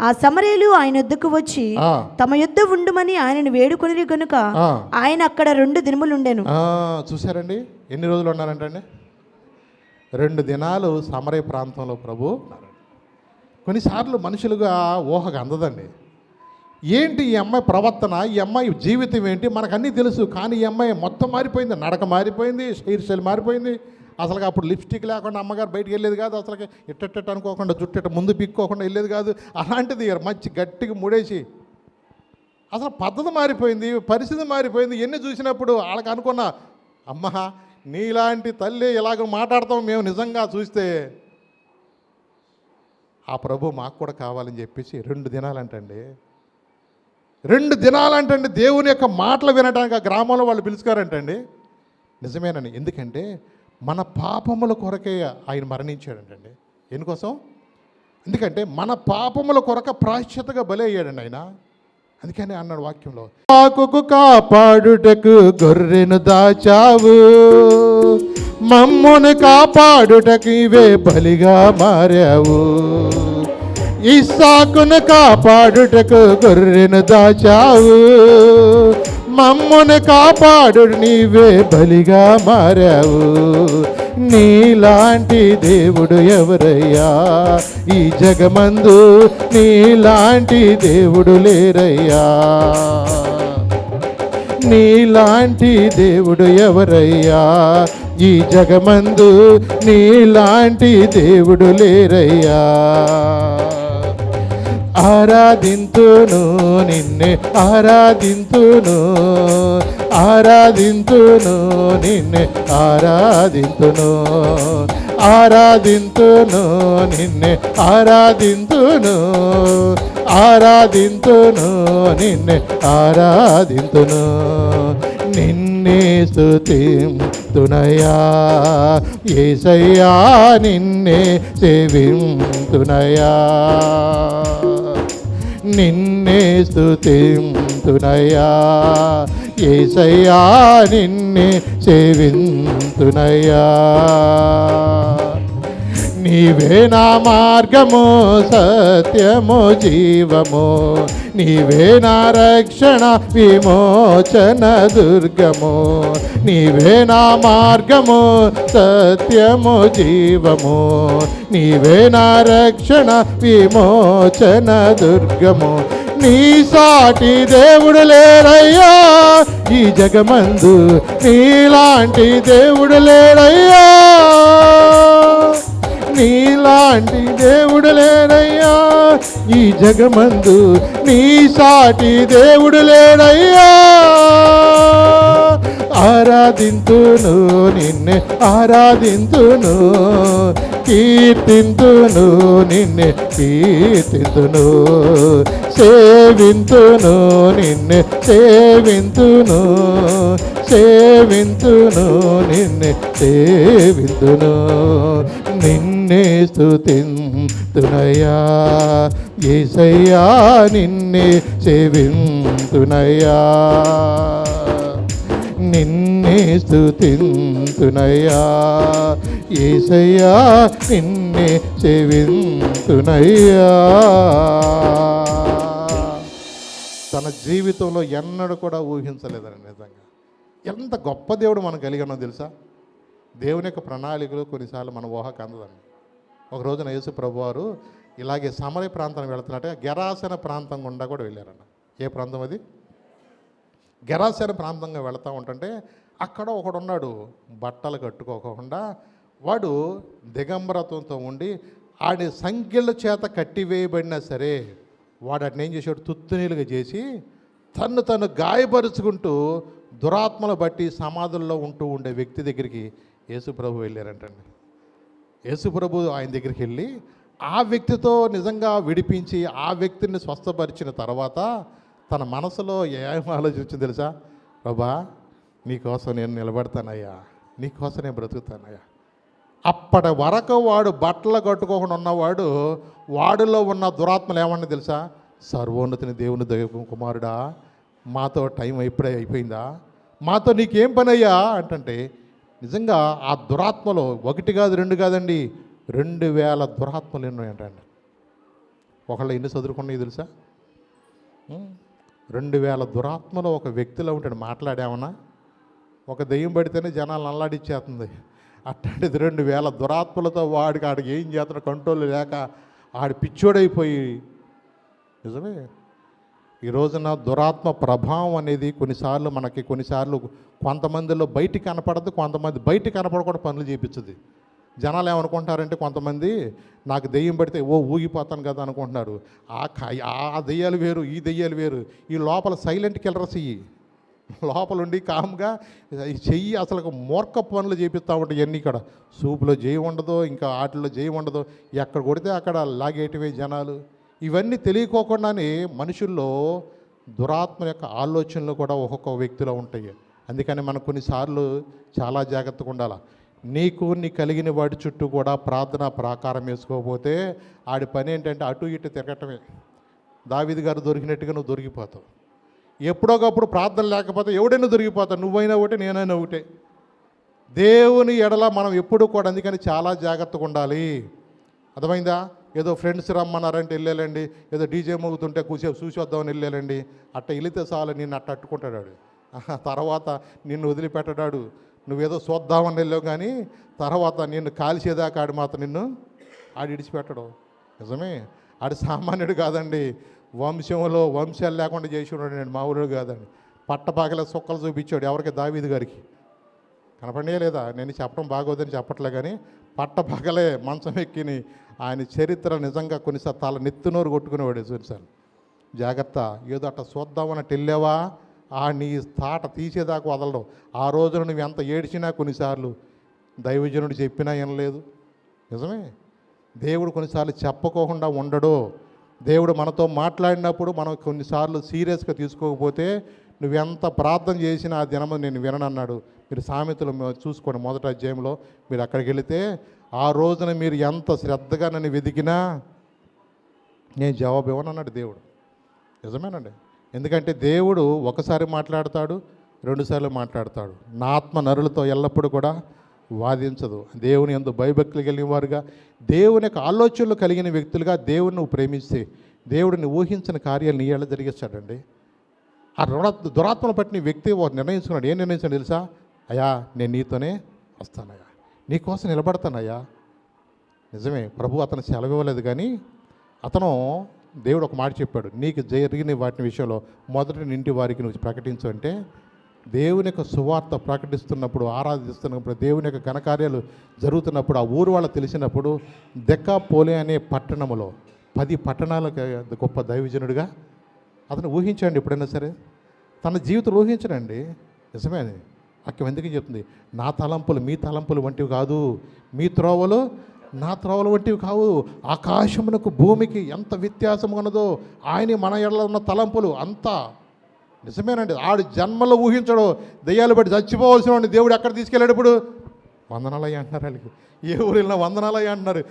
ఆ సమరయులు ఆయన యొద్దకు వచ్చి తమ యొద్ద ఉండుమని ఆయనను వేడుకొనిరి గనుక ఆయన అక్కడ 2 దినములు ఉండెను. చూసారండి ఎన్ని రోజులు ఉన్నారంటే 2 దినాలు సమరయ ప్రాంతంలో ప్రభు. కొన్నిసార్లు మనుషులుగా ఊహకు అందదండి. ఏంటి ఈ అమ్మాయి ప్రవర్తన, ఈ అమ్మాయి జీవితం ఏంటి, మనకు అన్నీ తెలుసు. కానీ ఈ అమ్మాయి మొత్తం మారిపోయింది, నడక మారిపోయింది, హెయిర్ స్టైల్ మారిపోయింది. అసలు అప్పుడు లిప్స్టిక్ లేకుండా అమ్మగారు బయటికి వెళ్ళేది కాదు. అసలుకి ఇట్ట అనుకోకుండా జుట్టు ముందు పిక్కోకుండా వెళ్ళేది కాదు. అలాంటిది మంచి గట్టిగా ముడేసి అసలు పద్ధతి మారిపోయింది, పరిస్థితి మారిపోయింది. ఎన్ని చూసినప్పుడు వాళ్ళకి అనుకున్న, అమ్మ నీలాంటి తల్లి ఇలాగ మాట్లాడతాం మేము నిజంగా చూస్తే ఆ ప్రభు మాకు కూడా కావాలని చెప్పేసి 2 దినాలంటండి. 2 దినాలంటండి దేవుని యొక్క మాటలు వినడానికి ఆ గ్రామంలో వాళ్ళు పిలుచుకారంటండి. నిజమేనండి. ఎందుకంటే మన పాపముల కొరకే ఆయన మరణించాడంటండి. ఎందుకోసం? ఎందుకంటే మన పాపముల కొరక ప్రాయశ్చిత్తగా బలి అయ్యాడండి ఆయన. అందుకని అన్నాడు వాక్యంలో, ఆకుకు కాపాడుటకు గొర్రెను దాచావు, మమ్మును కాపాడుటకు ఇవే బలిగా మారావు. ఇస్సాకును కాపాడుటకు గొర్రెను దాచావు, మమ్మును కాపాడు నీవే బలిగా మారావు. నీలాంటి దేవుడు ఎవరయ్యా ఈ జగమందు, నీలాంటి దేవుడు లేరయ్యా. నీలాంటి దేవుడు ఎవరయ్యా ఈ జగమందు, నీలాంటి దేవుడు లేరయ్యా. ఆరాధింతును నిన్నే ఆరాధింతును, ఆరాధింతును నిన్నే ఆరాధింతును, ఆరాధింతును నిన్నే ఆరాధింతును, ఆరాధింతును నిన్నే ఆరాధింతును. నిన్నే స్తుతింతునయా యేసయ్యా, నిన్నే సేవింతునయా, నిన్నే స్తుతింతునయా యేసయ్యా, నిన్నే సేవింతునయా. నీవే నా మార్గము సత్యము జీవము, నీవే నా రక్షణ విమోచన దుర్గము, నీవే నా మార్గము సత్యము జీవము, నీవే నా రక్షణ విమోచన దుర్గము. నీ సాటి దేవుడు లేరయ్యా ఈ జగమందు, నీలాంటి దేవుడు లేరయ్యా, నీలాంటి దేవుడు లేరయ్యా ఈ జగమందు, నీ సాటి దేవుడు లేరయ్యా. ఆరాధింతును నిన్నే ఆరాధింతును, కీర్తింతును నిన్నే కీర్తింతును, సేవింతును నిన్నే సేవింతును, సేవింతును నిన్నే సేవింతును. నిన్నే స్తుతింతునయ్యా యేసయ్యా, నిన్నే సేవింతునయ్యా, నిన్నే స్తుతింతునయ్యా యేసయ్యా, నిన్నే సేవింతునయ్యా. తన జీవితంలో ఎన్నడూ కూడా ఊహించలేదని నిజంగా ఎంత గొప్ప దేవుడు మనం కలిగి ఉన్నాం తెలుసా. దేవుని యొక్క ప్రణాళికలు కొన్నిసార్లు మన ఊహకు అందదండి. ఒక రోజున యేసు ప్రభువారు ఇలాగే సమరయ ప్రాంతానికి వెళుతున్నట్టుగా గెరాసెన ప్రాంతం గుండా కూడా వెళ్ళారన్న. ఏ ప్రాంతం అది? గెరాసెన ప్రాంతంగా వెళుతూ ఉంటుంటే అక్కడ ఒకడున్నాడు బట్టలు కట్టుకోకుండా, వాడు దిగంబరత్వంతో ఉండి ఆడి సంఖ్యల చేత కట్టివేయబడినా సరే వాడు అట్ని ఏం చేసాడు, తుత్తునీలుగా చేసి తను గాయపరుచుకుంటూ దురాత్మలు బట్టి సమాధుల్లో ఉంటూ ఉండే వ్యక్తి దగ్గరికి యేసుప్రభు వెళ్ళారంటండి. యేసుప్రభు ఆయన దగ్గరికి వెళ్ళి ఆ వ్యక్తితో నిజంగా విడిపించి ఆ వ్యక్తిని స్వస్థపరిచిన తర్వాత తన మనసులో ఏం ఆలోచించింది తెలుసా? ప్రభా, నీకోసం నేను నిలబడతానయ్యా, నీకోసం నేను బ్రతుకుతానయ్యా. అప్పటి వరకు వాడు బట్టలు కట్టుకోకుండా ఉన్నవాడు, వాడిలో ఉన్న దురాత్మలు ఏమన్నా తెలుసా? సర్వోన్నతిని దేవుని దైవ కుమారుడా, మాతో టైం ఇప్పుడే అయిపోయిందా, మాతో నీకేం పని అయ్యా అంటే నిజంగా ఆ దురాత్మలో ఒకటి కాదు రెండు కాదండి 2000 దురాత్మలు ఎన్నోయంటండి. ఒకళ్ళు ఎన్ని చదువుకున్నాయి తెలుసా? 2000 దురాత్మలో ఒక వ్యక్తిలో ఉంటాడు. మాట్లాడామన్నా ఒక దెయ్యం పడితేనే జనాలు అల్లాడిచ్చేస్తుంది. అట్లాంటిది 2000 దురాత్మలతో ఆడికి ఏం చేస్తాడు కంట్రోల్ లేక ఆడి పిచ్చోడైపోయి. నిజమే, ఈ రోజున దురాత్మ ప్రభావం అనేది కొన్నిసార్లు కొంతమందిలో బయటికి కనపడదు, కొంతమంది బయటికి కనపడకుండా పనులు చేయించుద్ది. జనాలు ఏమనుకుంటారంటే కొంతమంది నాకు దెయ్యం పడితే ఊగిపోతాను కదా అనుకుంటున్నారు. ఆ దెయ్యాలు వేరు, ఈ దెయ్యాలు వేరు. ఈ లోపల సైలెంట్ కిల్లర్స్ ఇవి లోపల ఉండి కామ్గా ఈ చెయ్యి అసలు మూర్ఖ పనులు చేపిస్తూ ఉంటాయి. ఇవన్నీ ఇక్కడ సూపులో జయం ఉండదు, ఇంకా ఆటల్లో జయం ఉండదు, ఎక్కడ కొడితే అక్కడ లాగేటివే జనాలు. ఇవన్నీ తెలియకోకుండానే మనుషుల్లో దురాత్మ యొక్క ఆలోచనలు కూడా ఒక్కొక్క వ్యక్తిలో ఉంటాయి. అందుకని మనం కొన్నిసార్లు చాలా జాగ్రత్తగా ఉండాలి. నీకు నీ కలిగిన వాడి చుట్టూ కూడా ప్రార్థన ప్రాకారం వేసుకోకపోతే ఆడి పని ఏంటంటే అటు ఇటు తిరగటమే. దావీదు గారు దొరికినట్టుగా నువ్వు దొరికిపోతావు. ఎప్పుడోకప్పుడు ప్రార్థన లేకపోతే ఎవడైనా దొరికిపోతావు. నువ్వైనా ఒకటే, నేనైనా ఒకటే. దేవుని ఎడల మనం ఎప్పుడు కూడా అందుకని చాలా జాగ్రత్తగా ఉండాలి. అర్థమైందా? ఏదో ఫ్రెండ్స్ రమ్మన్నారంటే వెళ్ళాలండి, ఏదో డీజే మోగుతుంటే కూసేపు చూసి వద్దామని వెళ్ళాలండి. అట్ట వెళితే చాలు నిన్ను అట్ట అట్టుకుంటాడు. తర్వాత నిన్ను వదిలిపెట్టడాడు. నువ్వేదో చూద్దామని వెళ్ళావు కానీ తర్వాత నిన్ను కాల్చేదాకా ఆడు మాత్రం నిన్ను ఇడిచిపెట్టడు. నిజమే, ఆడు సామాన్యుడు కాదండి. వంశాలు లేకుండా చేసి ఉన్నాడు. నేను మామూలుడు కాదండి. పట్టపాగల సుక్కలు చూపించాడు ఎవరికి? దావీదు గారికి. కనపడే లేదా? నేను చెప్పడం బాగోదని చెప్పట్లే కానీ పట్టపగలే మంచం ఎక్కిని ఆయన చరిత్ర నిజంగా కొన్నిసార్లు తల నెత్తునోరు కొట్టుకునేవాడు. కొన్నిసార్లు జాగ్రత్త, ఏదో అట్ట చూద్దామన్నట్టు వెళ్ళావా నీ తాట తీసేదాకా వదలడం. ఆ రోజున నువ్వు ఎంత ఏడ్చినా కొన్నిసార్లు దైవజనుడు చెప్పినా వినలేదు. నిజమే, దేవుడు కొన్నిసార్లు చెప్పకోకుండా ఉండడు. దేవుడు మనతో మాట్లాడినప్పుడు మనం కొన్నిసార్లు సీరియస్గా తీసుకోకపోతే నువ్వెంత ప్రార్థన చేసినా ఆ దినము నేను విననన్నాడు. మీరు సామెతలు చూసుకోండి, 1వ అధ్యాయంలో మీరు అక్కడికి వెళితే ఆ రోజున మీరు ఎంత శ్రద్ధగా నన్ను వెతికినా నేను జవాబు ఇవ్వనన్నాడు దేవుడు. నిజమేనండి, ఎందుకంటే దేవుడు ఒకసారి మాట్లాడతాడు, 2 సార్లు మాట్లాడతాడు. నా ఆత్మ నరులతో ఎల్లప్పుడూ కూడా వాదించదు. దేవుని యందు భయభక్తులు కలిగిన వారుగా, దేవుని యొక్క ఆలోచనలు కలిగిన వ్యక్తులుగా దేవుని నువ్వు ప్రేమిస్తే దేవుడిని ఊహించిన కార్యాలు నీ ఏళ్ళ జరిగిస్తాడండి. ఆ దురాత్మను బట్టి నీ వ్యక్తి నిర్ణయించుకున్నాడు. ఏం నిర్ణయించాడు తెలుసా? అయ్యా నేను నీతోనే వస్తానయ్యా, నీకోసం నిలబడతానయ్యా. నిజమే, ప్రభు అతను సెలవు ఇవ్వలేదు, కానీ అతను దేవుడు ఒక మాట చెప్పాడు, నీకు జరిగిన వాటి విషయంలో మొదటి ఇంటి వారికి నువ్వు ప్రకటించు అంటే, దేవుని యొక్క సువార్త ప్రకటిస్తున్నప్పుడు, ఆరాధిస్తున్నప్పుడు, దేవుని యొక్క ఘనకార్యాలు జరుగుతున్నప్పుడు, ఆ ఊరు వాళ్ళు తెలిసినప్పుడు, దెక్కాపోలే అనే పట్టణంలో 10 పట్టణాలకు గొప్ప దైవజనుడిగా అతను ఊహించండి. ఎప్పుడైనా సరే తన జీవితం ఊహించడండి. నిజమే అది వాక్యం ఎందుకు చెప్తుంది? నా తలంపులు మీ తలంపులు వంటివి కాదు, మీ త్రోవలు నా త్రోవలు వంటివి కావు. ఆకాశమునకు భూమికి ఎంత వ్యత్యాసం ఉన్నదో ఆయన మన ఎడల ఉన్న తలంపులు అంతా నిజమేనండి. ఆడు జన్మలో ఊహించడు. దెయ్యాలు బట్టి చచ్చిపోవాల్సిన వాడిని దేవుడు ఎక్కడ తీసుకెళ్ళాడు? ఇప్పుడు వందనాలయ్య అంటున్నారు. వాళ్ళకి ఏ ఊరు వెళ్ళినా వందనాలయ్య అంటున్నారు.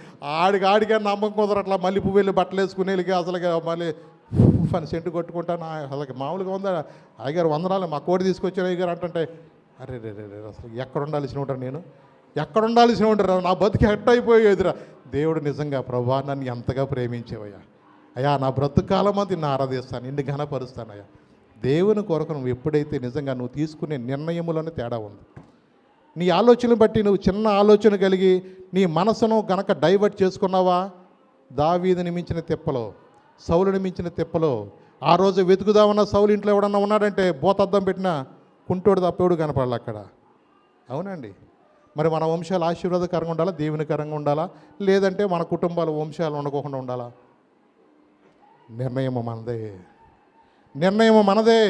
ఆడిగా నమ్మకం కుదరట్లా. మళ్ళీ పువ్వు వెళ్ళి బట్టలు వేసుకునేళ్ళకి అసలు మళ్ళీ అని సెంటు కొట్టుకుంటాను. అసలు మామూలుగా ఉందా? అయ్యగారు వందనాలు, మా కోడి తీసుకొచ్చారు అయ్యగారు అంటుంటే, అరే రే రే అసలు ఎక్కడ ఉండాల్సిన ఉంటారు, నేను ఎక్కడ ఉండాల్సిన ఉంటారు, నా బతుకు ఎట్ట అయిపోయేదిరా. దేవుడు నిజంగా ప్రభా నన్ను ఎంతగా ప్రేమించేవయ్యా, అయ్యా నా బ్రతుకు కాలం అంతా నిన్ను ఆరాధిస్తాను, నిన్ను ఘనపరుస్తానయ్యా. దేవుని కొరకు నువ్వు ఎప్పుడైతే నిజంగా నువ్వు తీసుకునే నిర్ణయములోనే తేడా ఉంది. నీ ఆలోచనలు బట్టి నువ్వు చిన్న ఆలోచన కలిగి నీ మనసును గనక డైవర్ట్ చేసుకున్నావా, దావీదుని మించిన తిప్పలో, సౌలుని మించిన తిప్పలో, ఆ రోజు వెతుకుదామన్న సౌలు ఇంట్లో ఎవడన్నా ఉన్నాడంటే బోతద్దం పెట్టినా కుంటోడు తప్పేవాడు కనపడాలి అక్కడ. అవునండి. మరి మన వంశాలు ఆశీర్వాదకరంగా ఉండాలా, దేవునికరంగా ఉండాలా, లేదంటే మన కుటుంబాల వంశాలు ఉండకోకుండా ఉండాలా? నిర్ణయం మనదే, నిర్ణయం మనదే.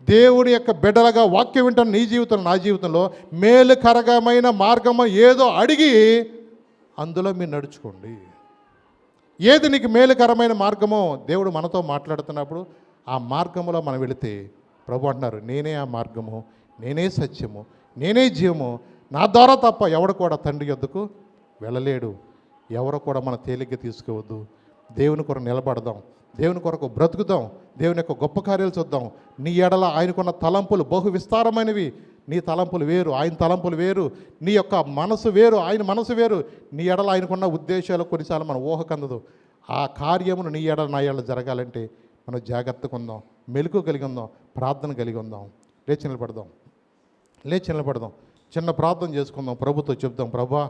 దేవుడి యొక్క బిడ్డలుగా వాక్యం వింటాను నీ జీవితంలో, నా జీవితంలో మేలుకరమైన మార్గము ఏదో అడిగి అందులో మీరు నడుచుకోండి. ఏది నీకు మేలుకరమైన మార్గమో దేవుడు మనతో మాట్లాడుతున్నప్పుడు ఆ మార్గంలో మనం వెళితే ప్రభు అంటున్నారు, నేనే ఆ మార్గము, నేనే సత్యము, నేనే జీవము, నా ద్వారా తప్ప ఎవడు కూడా తండ్రి యొద్దకు వెళ్ళలేడు. ఎవరు కూడా మన తేలిగ్గా తీసుకోవద్దు. దేవుని కొరకు నిలబడదాం, దేవుని కొరకు బ్రతుకుదాం, దేవుని యొక్క గొప్ప కార్యాలు చూద్దాం. నీ ఎడల ఆయనకున్న తలంపులు బహు విస్తారమైనవి. నీ తలంపులు వేరు, ఆయన తలంపులు వేరు. నీ యొక్క మనసు వేరు, ఆయన మనసు వేరు. నీ ఎడల ఆయనకున్న ఉద్దేశాలు కొన్నిసార్లు మన ఊహకందదు. ఆ కార్యమును నీ ఎడల నా ఎడల జరగాలంటే మనం జాగ్రత్తగా ఉందాం, మెలకు కలిగి ఉందాం, ప్రార్థన కలిగి ఉందాం. లేచి నిలబడదాం, చిన్న ప్రార్థన చేసుకుందాం, ప్రభుతో చెప్దాం. ప్రభా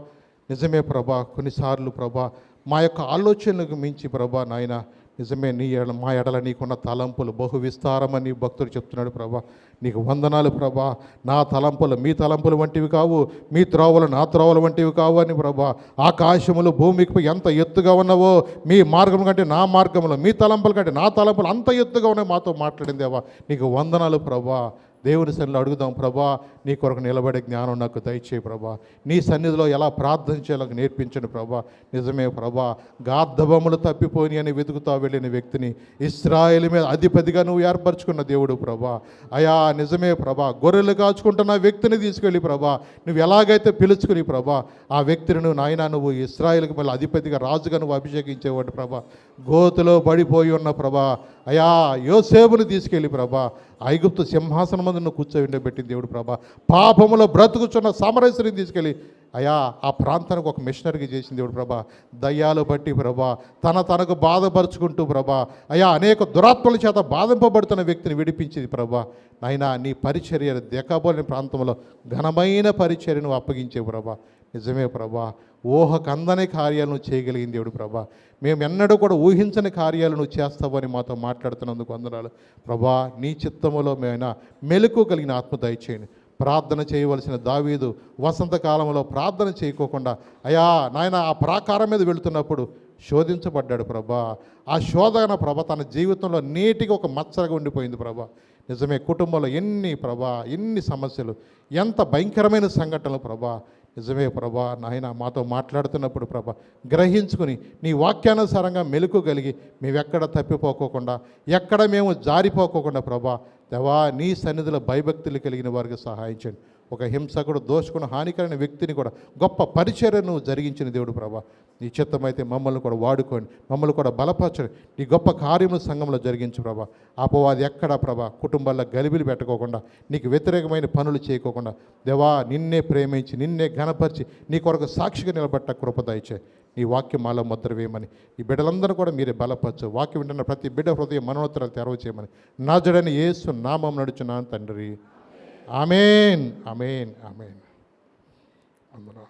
నిజమే ప్రభా, కొన్నిసార్లు ప్రభా మా యొక్క ఆలోచనలకు మించి ప్రభా నాయన నిజమే నీ మా ఎడల నీకున్న తలంపులు బహు విస్తారమని భక్తుడు చెప్తున్నాడు. ప్రభా నీకు వందనాలు ప్రభా. నా తలంపులు మీ తలంపులు వంటివి కావు, మీ త్రోవలు నా త్రోవలు వంటివి కావు అని ప్రభా. ఆకాశములు భూమికి ఎంత ఎత్తుగా ఉన్నవో మీ మార్గం కంటే నా మార్గములు, మీ తలంపుల కంటే నా తలంపులు అంత ఎత్తుగా ఉన్నాయి మాతో మాట్లాడిందేవా. నీకు వందనాలు ప్రభా. దేవుని సన్నిధిలో అడుగుదాం, ప్రభా నీ కొరకు నిలబడే జ్ఞానం నాకు దయచేయి ప్రభా. నీ సన్నిధిలో ఎలా ప్రార్థన చేయాలో నేర్పించండి ప్రభా. నిజమే ప్రభా, గార్ధబములు తప్పిపోని అని వెతుకుతా వెళ్ళిన వ్యక్తిని ఇశ్రాయేలు మీద అధిపతిగా నువ్వు ఏర్పరచుకున్న దేవుడు ప్రభా. అయా నిజమే ప్రభా, గొర్రెలు కాచుకుంటున్న వ్యక్తిని తీసుకెళ్ళి ప్రభా నువ్వు ఎలాగైతే పిలుచుకుని ప్రభా ఆ వ్యక్తిని నువ్వు నాయన నువ్వు ఇశ్రాయేలుకి మళ్ళీ అధిపతిగా రాజుగా నువ్వు అభిషేకించేవాడు ప్రభా. గోతులో పడిపోయి ఉన్న ప్రభా అయా యోసేపును తీసుకెళ్ళి ప్రభా ఐగుప్తు సింహాసనం మందు నువ్వు కూర్చోబెట్టిన దేవుడు ప్రభా. పాపములో బ్రతుకుచున్న సామరస్యని తీసుకెళ్ళి అయా ఆ ప్రాంతానికి ఒక మిషనరీకి చేసిన దేవుడు ప్రభా. దయ్యాలు బట్టి ప్రభా తనకు బాధపరుచుకుంటూ ప్రభా అయా అనేక దురాత్మల చేత బాధింపబడుతున్న వ్యక్తిని విడిపించింది ప్రభా. నాయనా నీ పరిచర్య దెకాపోలిన ప్రాంతంలో ఘనమైన పరిచర్యను అప్పగించే ప్రభా. నిజమే ప్రభా, ఊహకు అందని కార్యాలను చేయగలిగిన దేవుడు ప్రభా. మేము ఎన్నడూ కూడా ఊహించని కార్యాలు నువ్వు చేస్తావని మాతో మాట్లాడుతున్నందుకు వందనాలు ప్రభా. నీ చిత్తములో మేమైనా మెలకు కలిగిన ఆత్మ దయచేయండి. ప్రార్థన చేయవలసిన దావీదు వసంతకాలంలో ప్రార్థన చేయకోకుండా అయా నాయన ఆ ప్రాకారం మీద వెళుతున్నప్పుడు శోధించబడ్డాడు ప్రభా. ఆ శోధన ప్రభ తన జీవితంలో నీటికి ఒక మచ్చగా ఉండిపోయింది ప్రభా. నిజమే, కుటుంబంలో ఎన్ని సమస్యలు, ఎంత భయంకరమైన సంఘటనలు ప్రభా. నిజమే ప్రభా నాయన మాతో మాట్లాడుతున్నప్పుడు ప్రభా గ్రహించుకుని నీ వాక్యానుసారంగా మెలకు కలిగి మేమెక్కడ తప్పిపోకోకుండా ఎక్కడ మేము జారిపోకోకుండా ప్రభా దేవా నీ సన్నిధిలో భయభక్తులు కలిగిన వారికి సహాయం చేయండి. ఒక హింసకుడు దోషకుడు హానికరమైన వ్యక్తిని కూడా గొప్ప పరిచర్యను జరిగించిన దేవుడు ప్రభా. నీ చిత్తమైతే మమ్మల్ని కూడా వాడుకోండి, మమ్మల్ని కూడా బలపరచండి. నీ గొప్ప కార్యములు సంఘంలో జరిగించు ప్రభా. అపవాది ఎక్కడా ప్రభా కుటుంబాల్లో గలిబిలి పెట్టుకోకుండా నీకు వ్యతిరేకమైన పనులు చేయకోకుండా దేవా నిన్నే ప్రేమించి నిన్నే ఘనపరిచి నీ కొరకు సాక్షిగా నిలబట్ట కృప దయచేయి. నీ వాక్యం మాలో ముద్ర వేయమని ఈ బిడ్డలందరూ కూడా మీరే బలపరచు. వాక్యం వింటున్న ప్రతి బిడ్డ హృదయ మనోత్తరాలు తెరవ చేయమని నజరేయుడైన యేసు నామం నడుచున్నాను తండ్రి. ఆమేన్, ఆమేన్, ఆమేన్. అందరూ